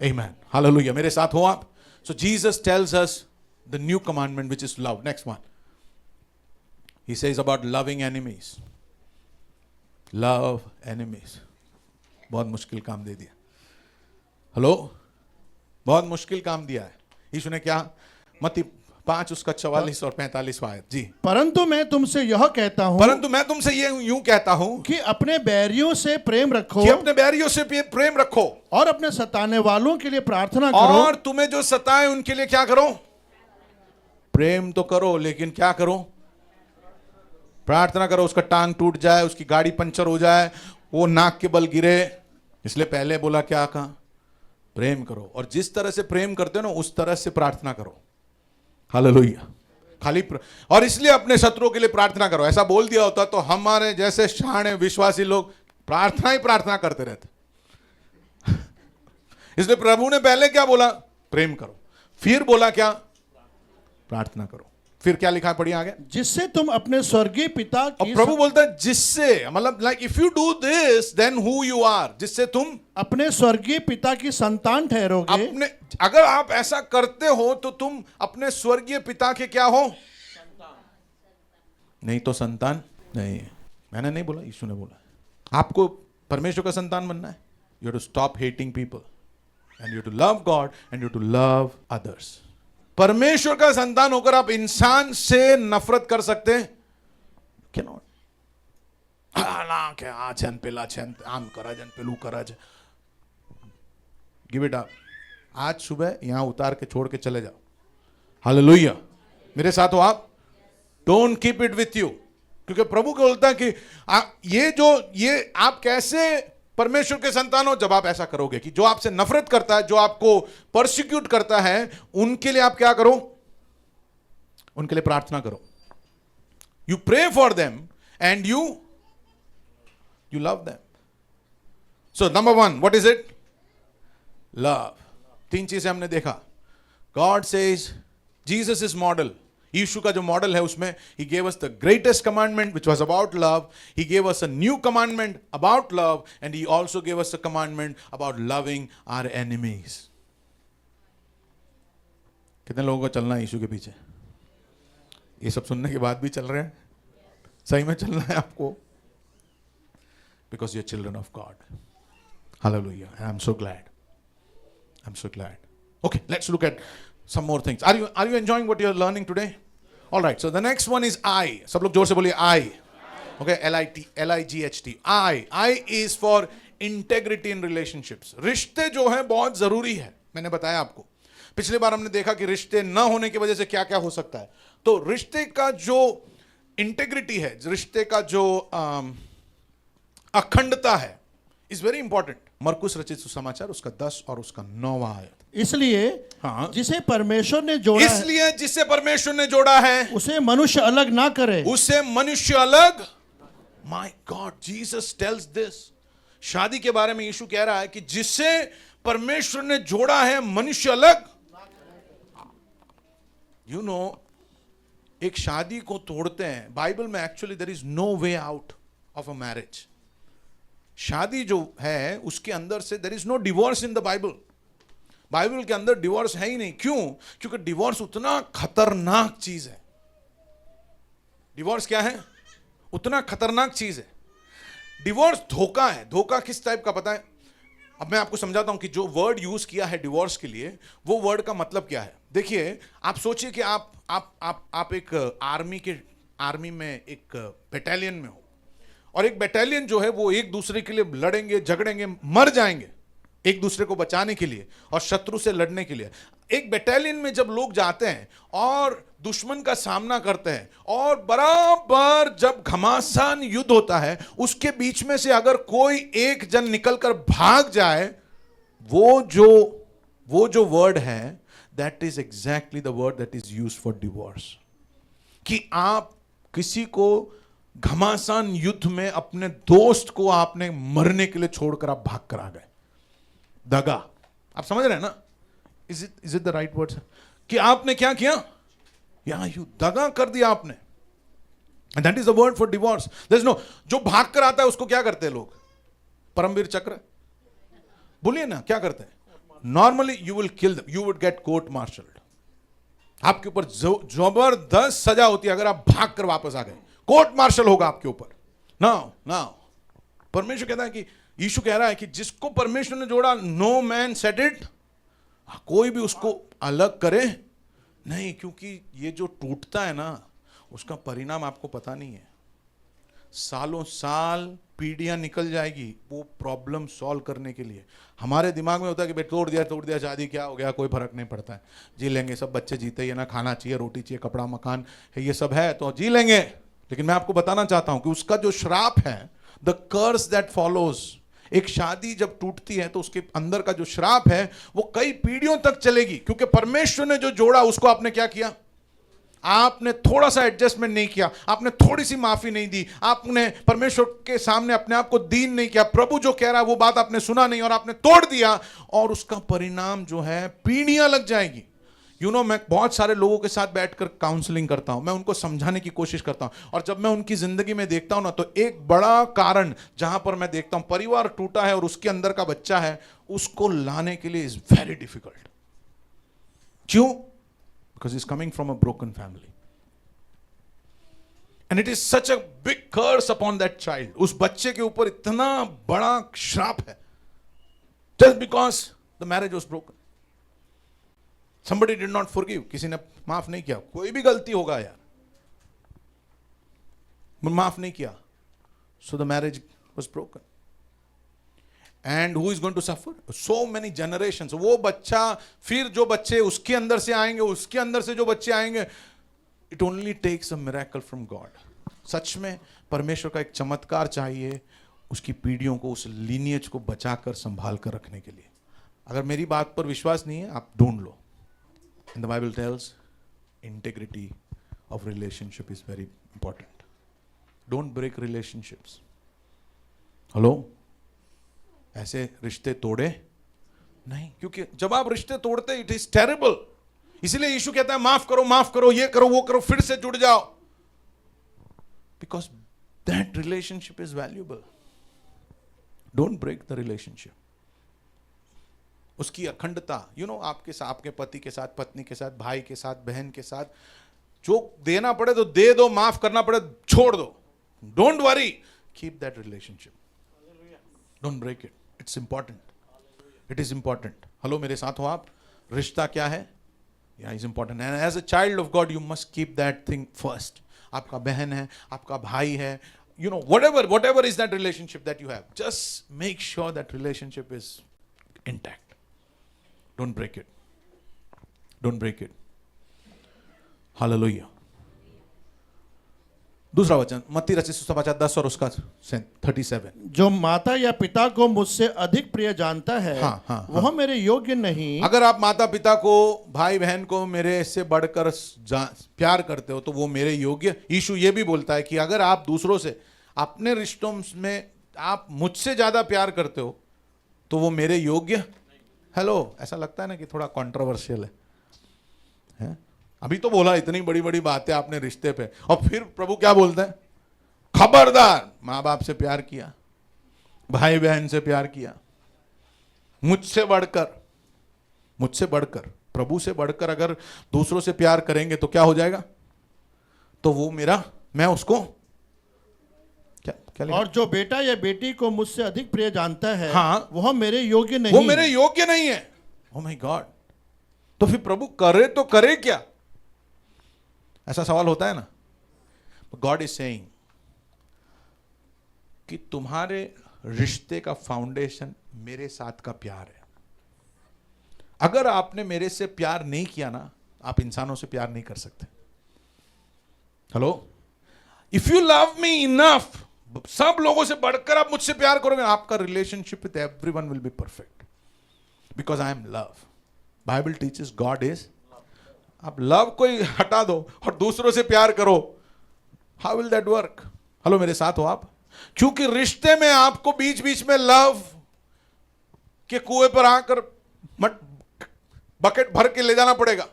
Amen. Hallelujah. मेरे साथ हो आप? So Jesus tells us the new commandment, which is love. Next one. He says about loving enemies. Love enemies. बहुत मुश्किल काम दे दिया. हेलो, बहुत मुश्किल काम दिया है. यीशु ने क्या? मत्ती 5 उसका 44 और 45 आयत. जी. परंतु मैं तुमसे यह कहता हूं, परंतु मैं तुमसे ये यूं कहता हूं कि अपने बैरियों से प्रेम रखो, कि अपने बैरियों से प्रेम रखो, और अपने सताने वालों के लिए प्रार्थना करो. और तुम्हें जो सताए उनके लिए क्या करो? प्रेम तो करो, लेकिन क्या करो? प्रार्थना करो. उसका टांग टूट जाए, उसकी गाड़ी पंचर हो जाए, वो नाक के बल गिरे, इसलिए पहले बोला क्या कहा? प्रेम करो. और जिस तरह से प्रेम करते हो ना, उस तरह से प्रार्थना करो. हालेलुया. और इसलिए अपने शत्रुओं के लिए प्रार्थना करो. ऐसा बोल दिया होता तो हमारे जैसे शाणे विश्वासी लोग प्रार्थना ही प्रार्थना करते रहते. इसलिए प्रभु ने पहले क्या बोला? प्रेम करो. फिर बोला क्या? प्रार्थना करो. फिर क्या लिखा है? पढ़िए आगे. जिससे तुम अपने स्वर्गीय पिता और की प्रभु बोलता है जिससे, मतलब like if you do this then who you are. जिससे तुम अपने स्वर्गीय पिता की संतान ठहरोगे. अपने, अगर आप ऐसा करते हो तो तुम अपने स्वर्गीय पिता के क्या हो? नहीं तो संतान नहीं. मैंने नहीं बोला, यीशु ने बोला. आपको परमेश्वर का संतान बनना है, you have to stop hating people and you have to love God and you have to love others. परमेश्वर का संतान होकर आप इंसान से नफरत कर सकते हैं? कैनॉट. क्या आछन पेला छन आम करा जन पेलू करा जन. Give it up. आज सुबह यहां उतार के छोड़ के चले जाओ. हालेलुया. मेरे साथ हो आप? Don't keep it with you. क्योंकि प्रभु को बोलता है कि ये आप कैसे परमेश्वर के संतान हो जब आप ऐसा करोगे कि जो आपसे नफरत करता है, जो आपको परसिक्यूट करता है, उनके लिए आप क्या करो? उनके लिए प्रार्थना करो. You pray for them and you love them. So number 1, what is it? Love. 3 चीजें हमने देखा. God says, Jesus is model. यीशु का जो मॉडल है उसमें he gave us the greatest commandment which was about love. He gave us a new commandment about love, and he also gave us a commandment about loving our enemies. कितने लोगों को चलना है यीशु के पीछे? ये सब सुनने के बाद भी चल रहे हैं? सही में चलना है आपको? because you're children of God. Hallelujah. And I'm so glad. I'm so glad. Okay, let's look at some more things. Are you enjoying what you're learning today? All right, so the next one is I. सब लोग जोर से बोलिए I. Okay, L-I-G-H-T. I is for integrity in relationships. रिश्ते जो हैं बहुत जरूरी है. मैंने बताया आपको. पिछली बार हमने देखा कि रिश्ते न होने की वजह से क्या क्या हो सकता है. तो रिश्ते का जो इंटेग्रिटी है, रिश्ते का जो अखंडता है, इज वेरी इंपॉर्टेंट. मरकुस रचित सुसमाचार उसका 10 और उसका 9वां आयत. इसलिए हाँ. जिसे परमेश्वर ने जोड़ा है, इसलिए जिसे परमेश्वर ने जोड़ा है उसे मनुष्य अलग ना करे. उसे मनुष्य अलग. My God, Jesus tells this. शादी के बारे में यीशु कह रहा है कि जिसे परमेश्वर ने जोड़ा है मनुष्य अलग. यू नो, एक शादी को तोड़ते हैं. बाइबल में actually there is no way out of a marriage. शादी जो है उसके अंदर से there is no divorce in the Bible. Bible के अंदर डिवोर्स है ही नहीं. क्यों? क्योंकि डिवोर्स उतना खतरनाक चीज है. डिवोर्स क्या है? उतना खतरनाक चीज है. डिवोर्स धोखा है. धोखा किस टाइप का पता है? अब मैं आपको समझाता हूं कि जो वर्ड यूज किया है डिवोर्स के लिए, वो वर्ड का मतलब क्या है. देखिए, आप सोचिए कि आप एक आर्मी में एक बटालियन में हो, और एक बटालियन जो है वो एक दूसरे के लिए लड़ेंगे, झगड़ेंगे, मर जाएंगे एक दूसरे को बचाने के लिए और शत्रु से लड़ने के लिए. एक बटालियन में जब लोग जाते हैं और दुश्मन का सामना करते हैं, और बराबर जब घमासान युद्ध होता है, उसके बीच में से अगर कोई एक जन निकलकर भाग जाए, वो जो वर्ड है, that is exactly the word that is used for divorce. कि आप किसी को घमासान युद्ध में अपने दोस्त को आपने मरने के लिए छोड़कर आप भाग कर आ गए. दगा. आप समझ रहे हैं ना? Is it the right word? कि आपने क्या किया? यहां यू दगा कर दिया आपने. And that is the word for divorce. There is no. जो भाग कर आता है उसको क्या करते हैं लोग? परमवीर चक्र. बोलिए ना, क्या करते हैं? Normally you will kill them, you would get court marshalled. आपके ऊपर जबरदस्त सजा होती है अगर आप भाग कर वापस आ गए. कोर्ट मार्शल होगा आपके ऊपर. नाउ परमेश्वर कहता है कि, यीशु कह रहा है कि जिसको परमेश्वर ने जोड़ा, नो मैन सेट इट. कोई भी उसको अलग करे नहीं. क्योंकि ये जो टूटता है ना, उसका परिणाम आपको पता नहीं है. सालों साल पीढ़ियां निकल जाएगी वो प्रॉब्लम सॉल्व करने के लिए. हमारे दिमाग में होता है कि भाई तोड़ दिया, शादी क्या हो गया, कोई फर्क नहीं पड़ता है, जी लेंगे, सब बच्चे जीते ही है ना, खाना चाहिए, रोटी चाहिए, कपड़ा मकान है, ये सब है तो जी लेंगे. लेकिन मैं आपको बताना चाहता हूं कि उसका जो श्राप है, द कर्स दैट फॉलोज, एक शादी जब टूटती है तो उसके अंदर का जो श्राप है वो कई पीढ़ियों तक चलेगी. क्योंकि परमेश्वर ने जो जोड़ा उसको आपने क्या किया? आपने थोड़ा सा एडजस्टमेंट नहीं किया, आपने थोड़ी सी माफी नहीं दी, आपने परमेश्वर के सामने अपने आप को दीन नहीं किया. प्रभु जो कह रहा है वो बात आपने सुना नहीं और आपने तोड़ दिया, और उसका परिणाम जो है पीढ़ियां लग जाएगी. यू नो, मैं बहुत सारे लोगों के साथ बैठकर काउंसलिंग करता हूं, मैं उनको समझाने की कोशिश करता हूं, और जब मैं उनकी जिंदगी में देखता हूं ना, तो एक बड़ा कारण जहां पर मैं देखता हूं परिवार टूटा है और उसके अंदर का बच्चा है, उसको लाने के लिए इज वेरी डिफिकल्ट. क्यों? Because is coming from a broken family and it is such a big curse upon that child. उस बच्चे के ऊपर इतना बड़ा श्राप है, just because the marriage was broken. Somebody did not forgive. किसी ने माफ नहीं किया. कोई भी गलती होगा यार, माफ नहीं किया. So the marriage was broken. And who is going to suffer? So many generations. वो बच्चा, फिर जो बच्चे उसके अंदर से आएंगे, उसके अंदर से जो बच्चे आएंगे, it only takes a miracle from God. सच में परमेश्वर का एक चमत्कार चाहिए उसकी पीढ़ियों को, उस lineage को बचाकर संभाल कर रखने के लिए. अगर मेरी बात पर विश्वास नहीं है, आप ढूंढ लो. And the Bible tells integrity of relationship is very important. Don't break relationships. Hello? ऐसे रिश्ते तोड़े नहीं, क्योंकि जब आप रिश्ते तोड़ते, इट इज टेरिबल. इसीलिए यीशु कहता है माफ करो, ये करो, वो करो, फिर से जुड़ जाओ. Because that relationship is valuable. Don't break the relationship. उसकी अखंडता, यू नो, आपके पति के साथ, पत्नी के साथ, भाई के साथ, बहन के साथ, जो देना पड़े तो दे दो, माफ करना पड़े छोड़ दो. Don't worry, keep that relationship. Don't break it, it's important, it is important. Hello, मेरे साथ हो आप? रिश्ता क्या है? या is important, and as a child of God you must keep that thing first. आपका बहन है, आपका भाई है, you know, whatever is that relationship that you have, just make sure that relationship is intact. Don't break it, don't break it. Hallelujah. दूसरा वचन मत्ती रचित सुसमाचार 10 और उसका 37। जो माता या पिता को मुझसे अधिक प्रिय जानता है, वह मेरे योग्य नहीं। अगर आप माता पिता को, भाई बहन को मेरे से बढ़कर प्यार करते हो तो वो मेरे योग्य। यीशु ये भी बोलता है कि अगर आप दूसरों से, अपने रिश्तों में आप मुझसे ज्यादा प्यार करते हो तो वो मेरे योग्य। हेलो, ऐसा लगता है ना कि थोड़ा कंट्रोवर्शियल है? अभी तो बोला इतनी बड़ी बड़ी बातें आपने रिश्ते पे, और फिर प्रभु क्या बोलते हैं? खबरदार, माँ बाप से प्यार किया, भाई बहन से प्यार किया, मुझसे बढ़कर, प्रभु से बढ़कर अगर दूसरों से प्यार करेंगे तो क्या हो जाएगा? तो वो मेरा, मैं उसको क्या और जो बेटा या बेटी को मुझसे अधिक प्रिय जानता है, हाँ, वह मेरे योग्य नहीं। वो मेरे योग्य नहीं है। ओह माय गॉड, तो फिर प्रभु करे तो करे क्या? ऐसा सवाल होता है ना। गॉड इज सेइंग कि तुम्हारे रिश्ते का फाउंडेशन मेरे साथ का प्यार है। अगर आपने मेरे से प्यार नहीं किया ना, आप इंसानों से प्यार नहीं कर सकते। Hello, if you love me enough, सब लोगों से बढ़कर आप मुझसे प्यार करोगे, आपका relationship with everyone will be perfect, because I am love. Bible teaches God is. आप लव को ही हटा दो और दूसरों से प्यार करो, how will that work? Hello, मेरे साथ हो आप? क्योंकि रिश्ते में आपको बीच बीच में लव के कुएं पर आकर बकेट भर के ले जाना पड़ेगा,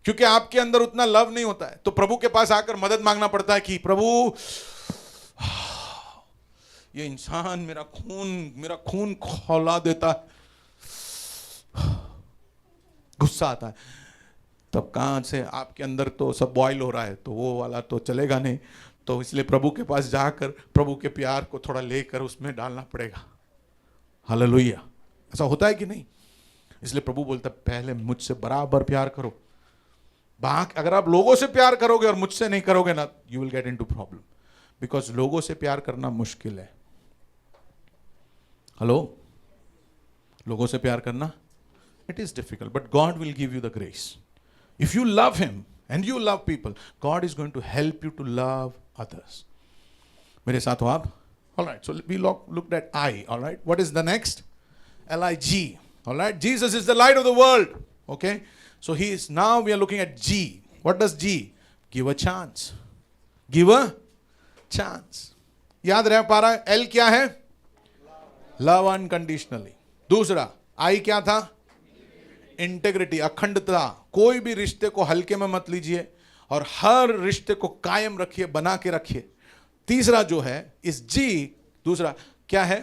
क्योंकि आपके अंदर उतना लव नहीं होता है। तो प्रभु के पास आकर मदद मांगना पड़ता है कि प्रभु, ये इंसान मेरा खून खौला देता है, गुस्सा आता है। तब कहां से आपके अंदर तो सब बॉयल हो रहा है, तो वो वाला तो चलेगा नहीं। तो इसलिए प्रभु के पास जाकर प्रभु के प्यार को थोड़ा लेकर उसमें डालना पड़ेगा। हालेलुया। ऐसा होता है कि नहीं? इसलिए प्रभु बोलता है पहले मुझसे बराबर प्यार करो। अगर आप लोगों से प्यार करोगे और मुझसे नहीं करोगे ना, you will get into problem, because लोगों से प्यार करना मुश्किल है। हेलो, लोगों से प्यार करना, it is difficult, but God will give you the grace. If you love him and you love people, God is going to help you to love others. मेरे साथ हो आप? All right, so we looked at I. All right, what is the next? Lig. All right, Jesus is the light of the world. Okay, so now we are looking at G. What does G? Give a chance. Give a chance. याद रह पा रहा है? L क्या है? Love unconditionally. दूसरा I क्या था? इंटेग्रिटी, अखंडता। कोई भी रिश्ते को हल्के में मत लीजिए और हर रिश्ते को कायम रखिए, बना के रखिए। तीसरा जो है इस जी, दूसरा क्या है?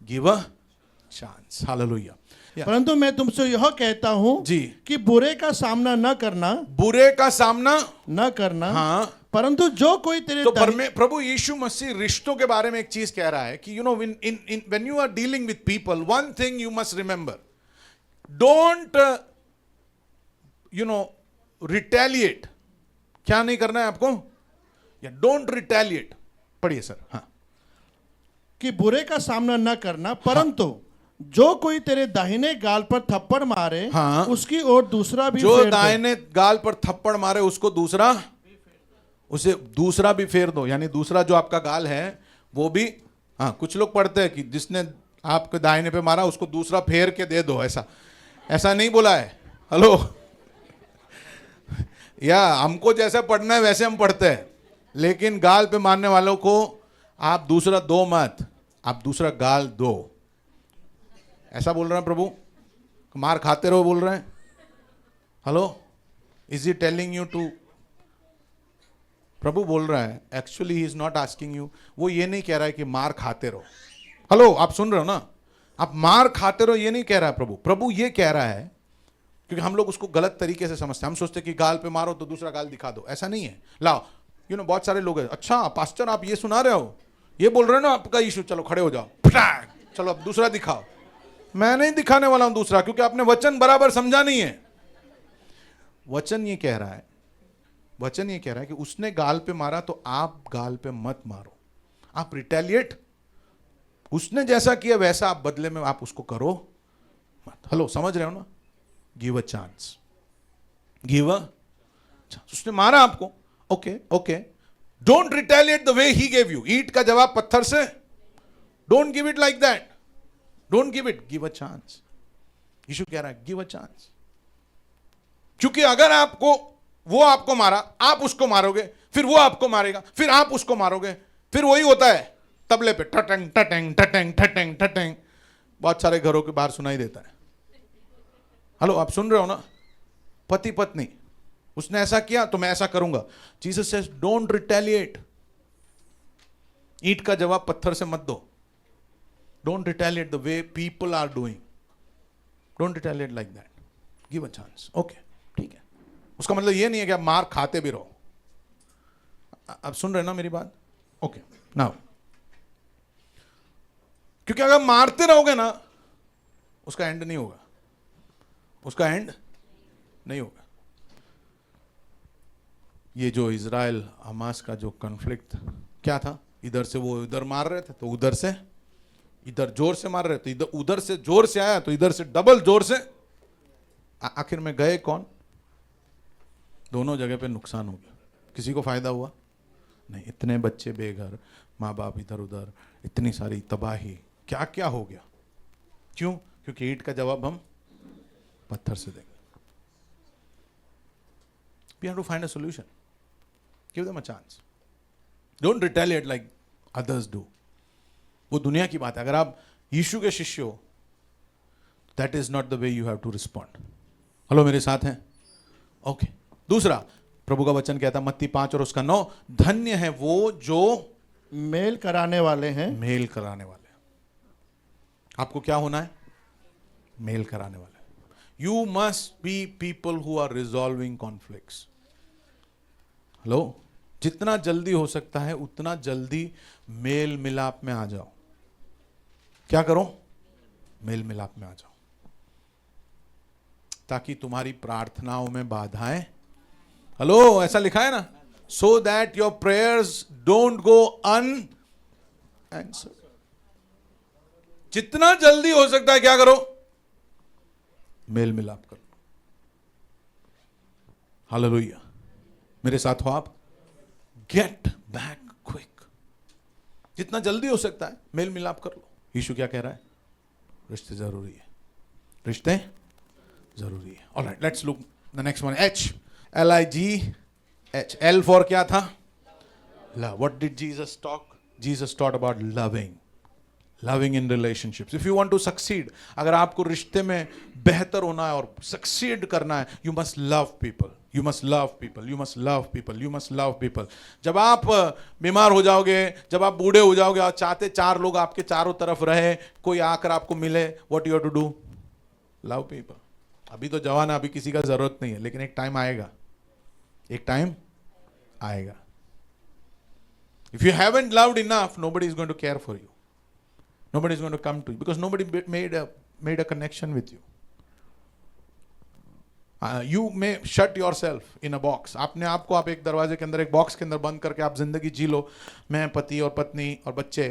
Give a chance. हालेलुया। परंतु मैं तुमसे यह कहता हूं जी कि बुरे का सामना न करना, बुरे का सामना न करना। हाँ, परंतु जो कोई तेरे तो प्रभु यीशु मसीह रिश्तों के बारे में एक चीज कह रहा है कि when you are dealing with people, one thing you must remember, don't retaliate. क्या नहीं करना है आपको? या डोंट रिटेलिएट। पढ़िए सर। हाँ, कि बुरे का सामना न करना, परंतु जो कोई तेरे दाहिने गाल पर थप्पड़ मारे, हाँ, उसकी ओर दूसरा भी जो फेर दो। दाहिने गाल पर थप्पड़ मारे उसको उसे दूसरा भी फेर दो। यानी दूसरा जो आपका गाल है वो भी, हाँ, कुछ लोग पढ़ते हैं कि जिसने आपके दाहिने पे मारा उसको दूसरा फेर के दे दो। ऐसा नहीं बोला है। हेलो, या हमको जैसा पढ़ना है वैसे हम पढ़ते हैं, लेकिन गाल पे मारने वालों को आप दूसरा दो मत, आप दूसरा गाल दो। ऐसा बोल रहे हैं प्रभु? मार खाते रहो बोल रहे हैं? Hello, is he telling you to? प्रभु बोल रहा है actually he is not asking you, वो ये नहीं कह रहा है कि मार खाते रहो। हेलो, आप सुन रहे हो ना? आप मार खाते रहो ये नहीं कह रहा है प्रभु। प्रभु ये कह रहा है, क्योंकि हम लोग उसको गलत तरीके से समझते हैं। हम सोचते हैं कि गाल पे मारो तो दूसरा गाल दिखा दो। ऐसा नहीं है। लाओ, बहुत सारे लोग हैं, अच्छा पास्टर आप ये सुना रहे हो ये बोल रहे हो ना आपका यीशु, चलो खड़े हो जाओ, फटाक, चलो अब दूसरा दिखाओ। मैं नहीं दिखाने वाला हूं दूसरा, क्योंकि आपने वचन बराबर समझा नहीं है। वचन ये कह रहा है, वचन ये कह रहा है कि उसने गाल पे मारा तो आप गाल पे मत मारो, आप रिटेलिएट, उसने जैसा किया वैसा आप बदले में आप उसको करो मत। हेलो, समझ रहे हो ना? Give a chance, give a chance. उसने मारा आपको, okay okay, don't retaliate the way he gave you. ईंट का जवाब पत्थर से, don't give it like that, don't give it, give a chance. यीशु कह रहा है गिव अ चांस, क्योंकि अगर आपको वो आपको मारा, आप उसको मारोगे, फिर वो आपको मारेगा, फिर आप उसको मारोगे, फिर वही होता है तबले पे टटेंग टटेंग टटेंग टटेंग टटेंग, बहुत सारे घरों के बाहर सुनाई देता है। हेलो, आप सुन रहे हो ना? पति पत्नी, उसने ऐसा किया तो मैं ऐसा करूंगा। जीसस सेज डोंट रिटेलिएट, ईंट का जवाब पत्थर से मत दो। Don't retaliate the way people are doing, don't retaliate like that, give a chance. Okay, ठीक है। उसका मतलब ये नहीं है कि आप मार खाते भी रहो। आप सुन रहे ना मेरी बात? ओके, नाउ, क्योंकि अगर मारते रहोगे ना, उसका एंड नहीं होगा, उसका एंड नहीं होगा। ये जो इजराइल हमास का जो कॉन्फ्लिक्ट क्या था, इधर से वो इधर मार रहे थे तो उधर से इधर जोर से मार रहे थे, इधर उधर से जोर से आया तो इधर से डबल जोर से, आखिर में गए कौन? दोनों जगह पे नुकसान हो गया, किसी को फायदा हुआ नहीं। इतने बच्चे बेघर, माँ बाप इधर उधर, इतनी सारी तबाही, क्या क्या हो गया। क्यों? क्योंकि ईंट का जवाब हम पत्थर से देंगे। We have to find a solution. Give them a chance. Don't retaliate like others do. वो दुनिया की बात है। अगर आप यीशु के शिष्य हो, that is not the way you have to respond. Hello, मेरे साथ हैं? ओके। दूसरा, प्रभु का वचन कहता है मत्ती 5 और उसका 9, धन्य है वो जो मेल कराने वाले हैं। मेल कराने वाले हैं। आपको क्या होना है? मेल कराने वाले। You must be people who are resolving conflicts. Hello, जितना जल्दी हो सकता है उतना जल्दी मेल मिलाप में आ जाओ। क्या करो? मेल मिलाप में आ जाओ, ताकि तुम्हारी प्रार्थनाओं में बाधाएं, हेलो, ऐसा लिखा है ना, so that your prayers don't go unanswered. जितना जल्दी हो सकता है क्या करो? मेल मिलाप कर लो। हालेलुया, मेरे साथ हो आप? गेट बैक क्विक, जितना जल्दी हो सकता है मेल मिलाप कर लो। यीशु क्या कह रहा है? रिश्ते जरूरी है, रिश्ते जरूरी है। Alright, let's look the next one. H, L-I-G-H, L for क्या था? Love. What did Jesus talk? Jesus taught about loving, loving in relationships. If you want to succeed, अगर आपको रिश्ते में बेहतर होना है और सक्सीड करना है, you must love people, you must love people, you must love people, you must love people. जब आप बीमार हो जाओगे, जब आप बूढ़े हो जाओगे और चाहते 4 लोग आपके चारों तरफ रहे, कोई आकर आपको मिले, what you have to do? Love people. अभी तो जवान है, अभी किसी का जरूरत नहीं है, लेकिन एक टाइम आएगा, एक टाइम आएगा। If you haven't loved enough, nobody is going to care for you, nobody is going to come to you because nobody made a connection with you. You may shut yourself in a box. आपने आपको आप एक दरवाजे के अंदर, एक box के अंदर बंद करके आप जिंदगी जी लो। मैं, पति और पत्नी और बच्चे,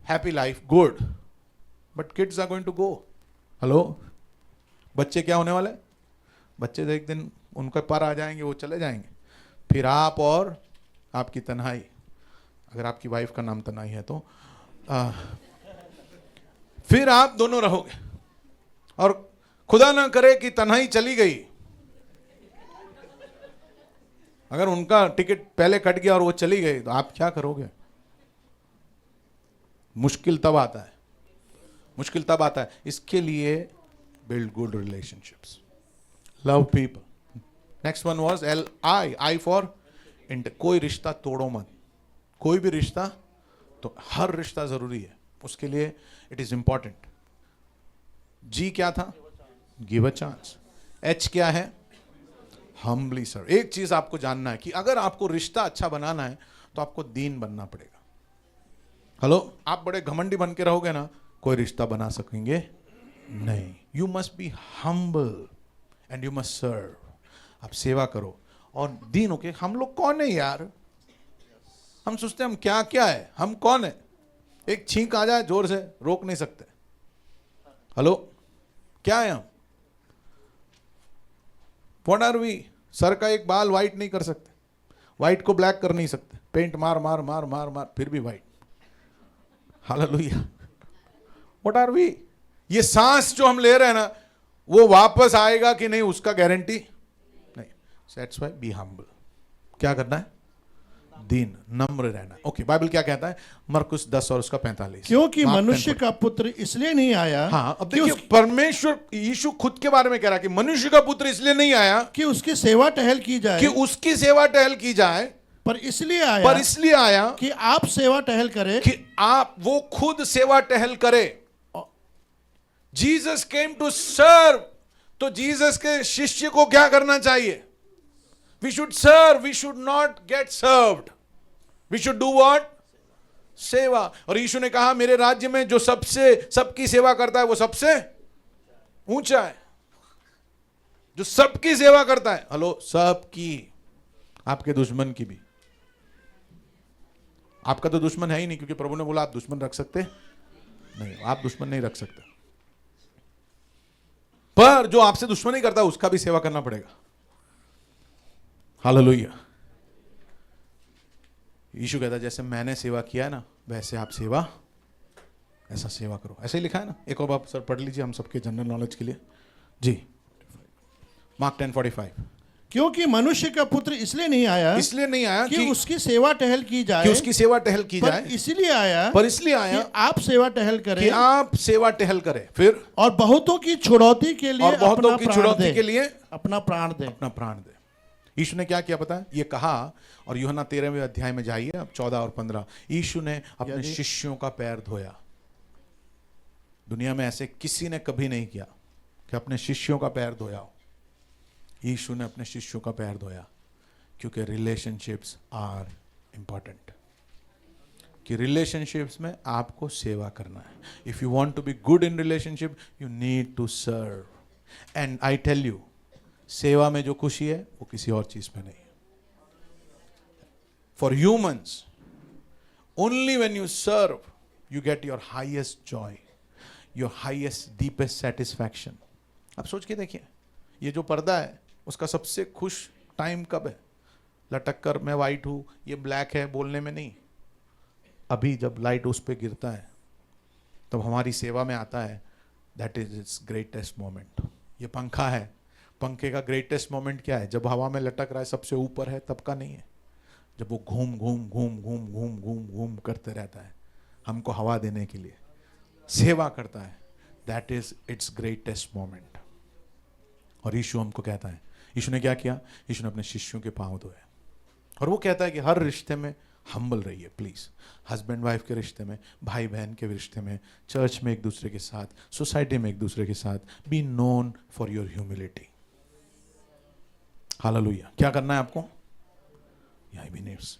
happy life, good, but kids are going to go. Hello, बच्चे क्या होने वाले? बच्चे एक दिन उनके पर आ जाएंगे, वो चले जाएंगे, फिर आप और आपकी तन्हाई, अगर आपकी वाइफ का नाम तन्हाई है तो फिर आप दोनों रहोगे। और खुदा ना करे कि तन्हाई चली गई, अगर उनका टिकट पहले कट गया और वो चली गई तो आप क्या करोगे? मुश्किल तब आता है, मुश्किल तब आता है। इसके लिए build good relationships, love people. Next one was I for int. कोई रिश्ता तोड़ो मत, कोई भी रिश्ता, तो हर रिश्ता जरूरी है, उसके लिए इट इज इंपॉर्टेंट। G क्या था? Give a chance. H क्या है? हम्बली सर्व। एक चीज आपको जानना है कि अगर आपको रिश्ता अच्छा बनाना है तो आपको दीन बनना पड़ेगा। हेलो, आप बड़े घमंडी बन के रहोगे ना, कोई रिश्ता बना सकेंगे नहीं. You must be humble and you must serve. आप सेवा करो और दीन होके. हम लोग कौन है यार? हम सोचते हैं हम क्या क्या है, हम कौन है? एक छींक आ जाए जोर से रोक नहीं सकते. हेलो, क्या है हम? What are we? सर का एक बाल व्हाइट नहीं कर सकते, व्हाइट को ब्लैक कर नहीं सकते. पेंट मार मार मार मार मार फिर भी white. Hallelujah. What are we? ये सांस जो हम ले रहे हैं ना, वो वापस आएगा कि नहीं उसका गारंटी नहीं. That's why be humble. क्या करना है? दीन, नम्र रहना. ओके, बाइबल क्या कहता है? मरकुस 10 और उसका 45. क्योंकि मनुष्य का पुत्र इसलिए नहीं आया हाँ, अब देखिए परमेश्वर यीशु खुद के बारे में कह रहा है कि मनुष्य का पुत्र इसलिए नहीं आया कि उसकी सेवा टहल की जाए, कि उसकी सेवा टहल की जाए, पर इसलिए आया कि आप सेवा टहल करें, कि आप वो खुद सेवा टहल करे. Jesus came to serve. तो जीसस के शिष्य को क्या करना चाहिए? We should serve, we should not get served. We should do what? सेवा. और यीशु ने कहा मेरे राज्य में जो सबकी सेवा करता है वो सबसे ऊंचा है. जो सबकी सेवा करता है. हेलो, सबकी, आपके दुश्मन की भी. आपका तो दुश्मन है ही नहीं, क्योंकि प्रभु ने बोला आप दुश्मन रख सकते नहीं, आप दुश्मन नहीं रख सकते. पर जो आपसे दुश्मनी करता है उसका भी सेवा करना पड़ेगा. हालेलुया. यीशु कहता है जैसे मैंने सेवा किया है ना, वैसे आप ऐसा सेवा करो. ऐसे ही लिखा है ना. एक और बार सर पढ़ लीजिए हम सबके जनरल नॉलेज के लिए. जी, मार्क 10:45. क्योंकि मनुष्य का पुत्र इसलिए नहीं आया कि उसकी सेवा टहल की जाए, पर इसलिए आया कि आप सेवा टहल करें, फिर और बहुतों की छुड़ौती के लिए अपना प्राण दे. यीशु ने क्या किया पता है? ये कहा, और यूहन्ना 13वें अध्याय में जाइए अब 14 और 15. यीशु ने अपने शिष्यों का पैर धोया. दुनिया में ऐसे किसी ने कभी नहीं किया कि अपने शिष्यों का पैर धोया हो. यीशु ने अपने शिष्यों का पैर धोया, क्योंकि रिलेशनशिप्स आर इंपॉर्टेंट. कि रिलेशनशिप्स में आपको सेवा करना है. If you want to be good in relationship, you need to serve. And I tell you, सेवा में जो खुशी है वो किसी और चीज में नहीं है. For humans, only when you serve you get your highest joy, your highest deepest satisfaction. आप सोच के देखिए, ये जो पर्दा है उसका सबसे खुश टाइम कब है? लटक कर मैं वाइट हूं, ये ब्लैक है बोलने में नहीं. अभी जब लाइट उस पर गिरता है तब हमारी सेवा में आता है. That is it's greatest moment. ये पंखा है, पंखे का ग्रेटेस्ट मोमेंट क्या है? जब हवा में लटक रहा है सबसे ऊपर है, तब का नहीं है. जब वो घूम घूम घूम घूम घूम घूम घूम करते रहता है हमको हवा देने के लिए, सेवा करता है. That is it's greatest moment. और यीशु हमको कहता है, यीशु ने क्या किया? यीशु ने अपने शिष्यों के पांव धोए. और वो कहता है कि हर रिश्ते में हम्बल रहिए प्लीज. हस्बैंड वाइफ के रिश्ते में, भाई बहन के रिश्ते में, चर्च में एक दूसरे के साथ, सोसाइटी में एक दूसरे के साथ. Be known for your humility. Hallelujah. क्या करना है आपको?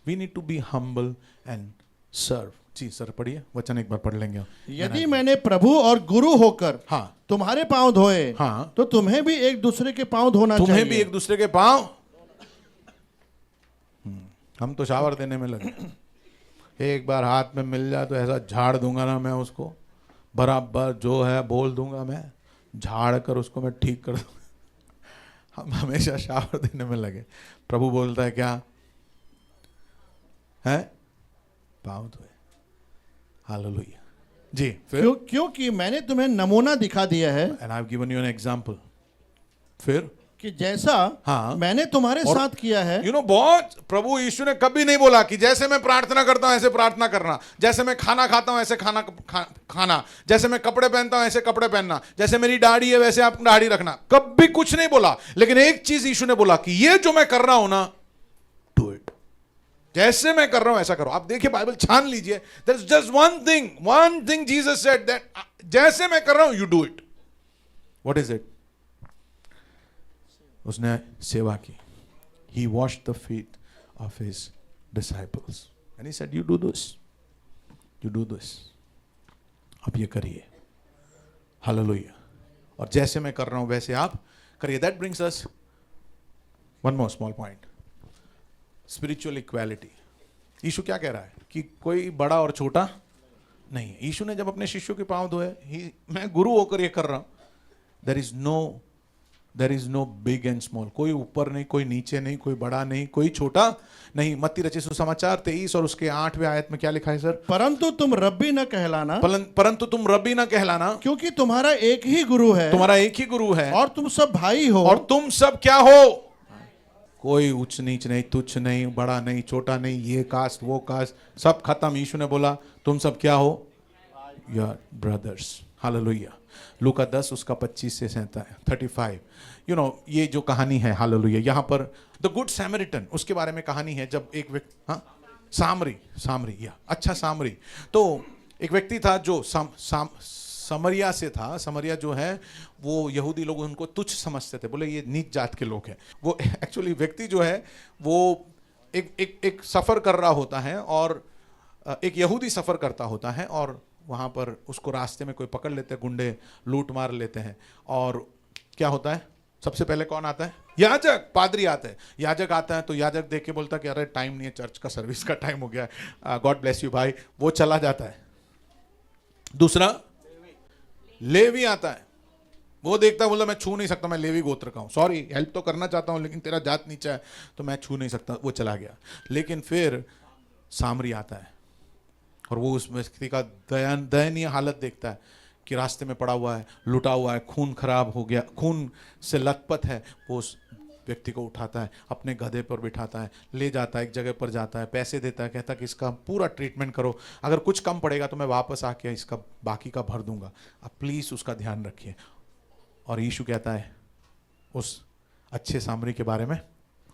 We need to be humble and serve. जी सर पढ़िए, वचन एक बार पढ़ लेंगे. यदि मैंने प्रभु और गुरु होकर तुम्हारे पांव धोए, तो तुम्हें भी एक दूसरे के पांव धोना चाहिए. तुम्हें भी एक दूसरे के पांव. हम तो शावर देने में लगे. एक बार हाथ में मिल जाए तो ऐसा झाड़ दूंगा ना मैं उसको, बराबर जो है बोल दूंगा मैं, झाड़ कर उसको मैं ठीक कर दूंगा. हम हमेशा शावर देने में लगे. प्रभु बोलता है क्या है? पांव धोए. हालेलुया. जी, फिर क्योंकि मैंने तुम्हें नमूना दिखा दिया है, and I have given you an example. फिर कि जैसा मैंने तुम्हारे साथ किया है. यू नो, बहुत प्रभु यीशु ने कभी नहीं बोला कि जैसे मैं प्रार्थना करता हूं ऐसे प्रार्थना करना, जैसे मैं खाना खाता हूं ऐसे खाना, जैसे मैं कपड़े पहनता हूं ऐसे कपड़े पहनना, जैसे मेरी दाढ़ी है वैसे आप दाढ़ी रखना. कभी कुछ नहीं बोला. लेकिन एक चीज यीशु ने बोला कि ये जो मैं कर रहा हूं ना, डू इट. जैसे मैं कर रहा हूं ऐसा करो. आप देखिए बाइबल छान लीजिए. There is just one thing Jesus said, that जैसे मैं कर रहा हूं you do it. What is it? उसने सेवा की. He washed the feet of his disciples and he said, you do this. You do this, आप ये करिए, हालेलुया। और जैसे मैं कर रहा हूं वैसे आप करिए। That brings us one more small point, spiritual equality. यीशु क्या कह रहा है कि कोई बड़ा और छोटा नहीं। यीशु ने जब अपने शिष्यों के पांव धोए, मैं गुरु होकर ये कर रहा हूं, there is no big and small, कोई ऊपर नहीं, कोई नीचे नहीं, कोई बड़ा नहीं, कोई छोटा नहीं। मत्ती रचित सुसमाचार 23 और उसके 8वें आयत में क्या लिखा है सर? परंतु तुम रब्बी न कहलाना, परंतु तुम रब्बी न कहलाना, क्योंकि तुम्हारा एक ही गुरु है, तुम्हारा एक ही गुरु है, और तुम सब भाई हो, और तुम सब क्या हो? कोई उच्च नीच नहीं, तुच्छ नहीं, बड़ा नहीं, छोटा नहीं, ये कास्ट वो कास्ट, सब खत्म। यीशु ने बोला तुम सब क्या हो? Your brothers, hallelujah. लूका 10 उसका 25 से 35, यू नो, ये जो कहानी है, हालेलुया, यहाँ पर द गुड सैमरिटन, उसके बारे में कहानी है। जब एक व्यक्ति, हाँ, सामरी या अच्छा सामरी, तो एक व्यक्ति था जो समरिया से था। समरिया जो है वो यहूदी लोग उनको तुच्छ समझते थे, बोले ये नीच जात के लोग हैं। वो एक्चुअली व्यक्ति जो है वो एक सफ़र कर रहा होता है, और एक यहूदी सफ़र करता होता है, और वहाँ पर उसको रास्ते में कोई पकड़ लेते हैं, गुंडे लूट मार लेते हैं। और क्या होता है, सबसे पहले कौन आता है? याजक, पादरी आता है। याजक आता है तो याजक देख के बोलता है कि अरे टाइम नहीं है, चर्च का सर्विस का टाइम हो गया है, गॉड ब्लेस यू भाई, वो चला जाता है। दूसरा लेवी आता है, वो देखता है, बोला मैं छू नहीं सकता, मैं लेवी गोत्र का हूँ, सॉरी हेल्प तो करना चाहता हूँ लेकिन तेरा जात नीचा है तो मैं छू नहीं सकता, वो चला गया। लेकिन फिर सामरी आता है, और वो उस व्यक्ति का दयनीय हालत देखता है कि रास्ते में पड़ा हुआ है, लुटा हुआ है, खून खराब हो गया, खून से लथपथ है। वो उस व्यक्ति को उठाता है, अपने गधे पर बिठाता है, ले जाता है, एक जगह पर जाता है, पैसे देता है, कहता है कि इसका पूरा ट्रीटमेंट करो, अगर कुछ कम पड़ेगा तो मैं वापस आके इसका बाकी का भर दूंगा, आप प्लीज़ उसका ध्यान रखिए। और यीशु कहता है उस अच्छे सामरी के बारे में,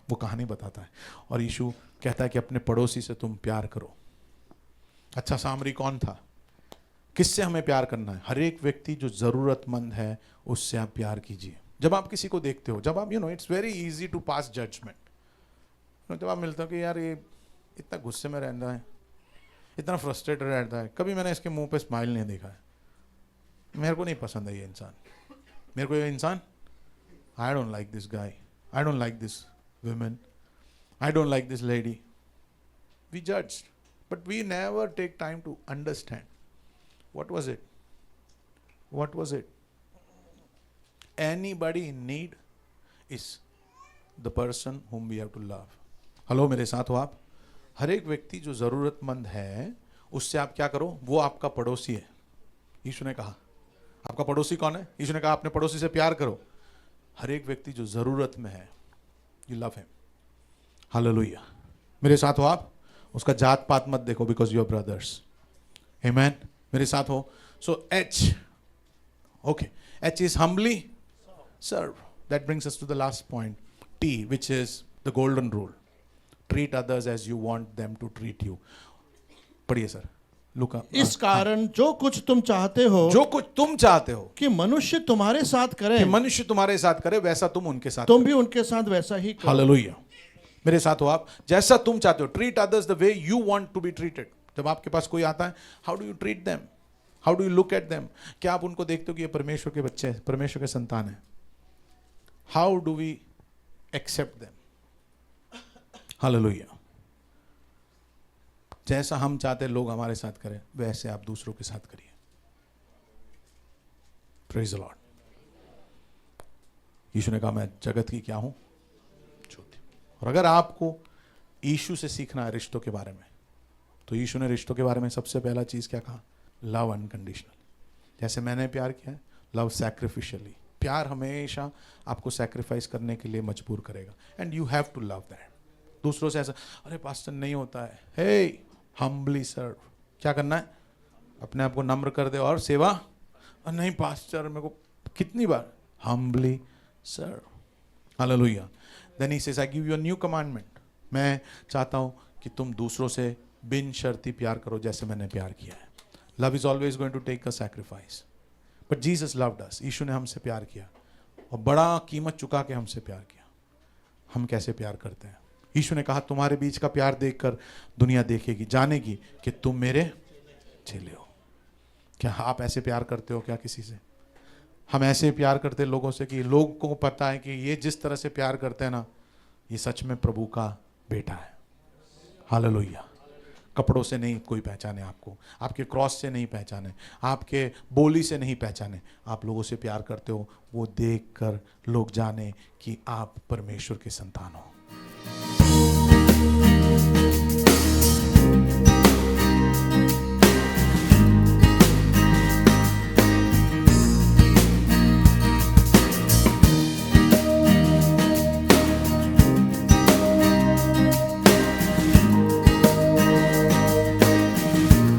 वो कहानी बताता है, और यीशु कहता है कि अपने पड़ोसी से तुम प्यार करो। अच्छा सामरी कौन था? किससे हमें प्यार करना है? हर एक व्यक्ति जो ज़रूरतमंद है उससे आप प्यार कीजिए। जब आप किसी को देखते हो, जब आप it's very easy to pass judgment. जब आप मिलते हो कि यार ये इतना गुस्से में रहता है, इतना फ्रस्ट्रेटेड रहता है, कभी मैंने इसके मुंह पे स्माइल नहीं देखा है, मेरे को नहीं पसंद है ये इंसान, मेरे को ये इंसान, I don't like this guy, I don't like this women, I don't like this lady. We जज, but we never take time to understand what was it, what was it. Anybody in need is the person whom we have to love. Hello, मेरे साथ हो आप? हर एक व्यक्ति जो ज़रूरतमंद है उससे आप क्या करो? वो आपका पड़ोसी है। यीशु ने कहा आपका पड़ोसी कौन है? यीशु ने कहा अपने पड़ोसी से प्यार करो। हर एक व्यक्ति जो ज़रूरत में है, you love him. हालेलुया, मेरे साथ हो आप? उसका जात पात मत देखो, because you are brothers. Amen. मेरे साथ हो? So H, okay, H is humbly serve. That brings us to the last point, T, which is the golden rule. Treat others as you want them to treat you. पढ़िए sir, लूका। इस कारण जो कुछ तुम चाहते हो, जो कुछ तुम चाहते हो कि मनुष्य तुम्हारे साथ करे, कि मनुष्य तुम्हारे साथ करे, वैसा तुम उनके साथ तुम भी उनके साथ वैसा ही करो। हालेलुया, मेरे साथ हो आप? जैसा तुम चाहते हो, treat others the way you want to be treated. जब आपके पास कोई आता है, how do you treat them, how do you look at them? क्या आप उनको देखते हो कि ये परमेश्वर के बच्चे हैं, परमेश्वर के संतान हैं? How do we accept them? Hallelujah, जैसा हम चाहते हैं लोग हमारे साथ करें, वैसे आप दूसरों के साथ करिए। Praise the Lord. यीशु ने कहा मैं जगत की क्या हूं? ज्योति। और अगर आपको यीशु से सीखना है रिश्तों के बारे में, तो यीशु ने रिश्तों के बारे में सबसे पहला चीज क्या कहा? Love unconditional. जैसे मैंने प्यार किया है, लव सैक्रिफिशियली। प्यार हमेशा आपको सैक्रिफाइस करने के लिए मजबूर करेगा, and you have to love that. दूसरों से ऐसा अरे पास्टर नहीं होता है, हे हम्बली सर्व। क्या करना है? अपने आप को नम्र कर दे और सेवा। और नहीं पास्टर मेरे को कितनी बार, humbly serve. Hallelujah. Then he says I give you a new commandment. मैं चाहता हूं कि तुम दूसरों से बिन शर्ती प्यार करो जैसे मैंने प्यार किया है। Love is always going to take a sacrifice, but Jesus loved us. यीशु ने हमसे प्यार किया और बड़ा कीमत चुका के हमसे प्यार किया। हम कैसे प्यार करते हैं? यीशु ने कहा तुम्हारे बीच का प्यार देखकर दुनिया देखेगी, जानेगी कि तुम मेरे चेले हो। क्या आप ऐसे प्यार करते हो क्या किसी से? हम ऐसे प्यार करते हैं लोगों से कि लोगों को पता है कि ये जिस तरह से प्यार करते हैं ना, ये सच में प्रभु का बेटा है। हालेलुया। कपड़ों से नहीं कोई पहचाने आपको, आपके क्रॉस से नहीं पहचाने, आपके बोली से नहीं पहचाने। आप लोगों से प्यार करते हो वो देखकर लोग जाने कि आप परमेश्वर के संतान हो।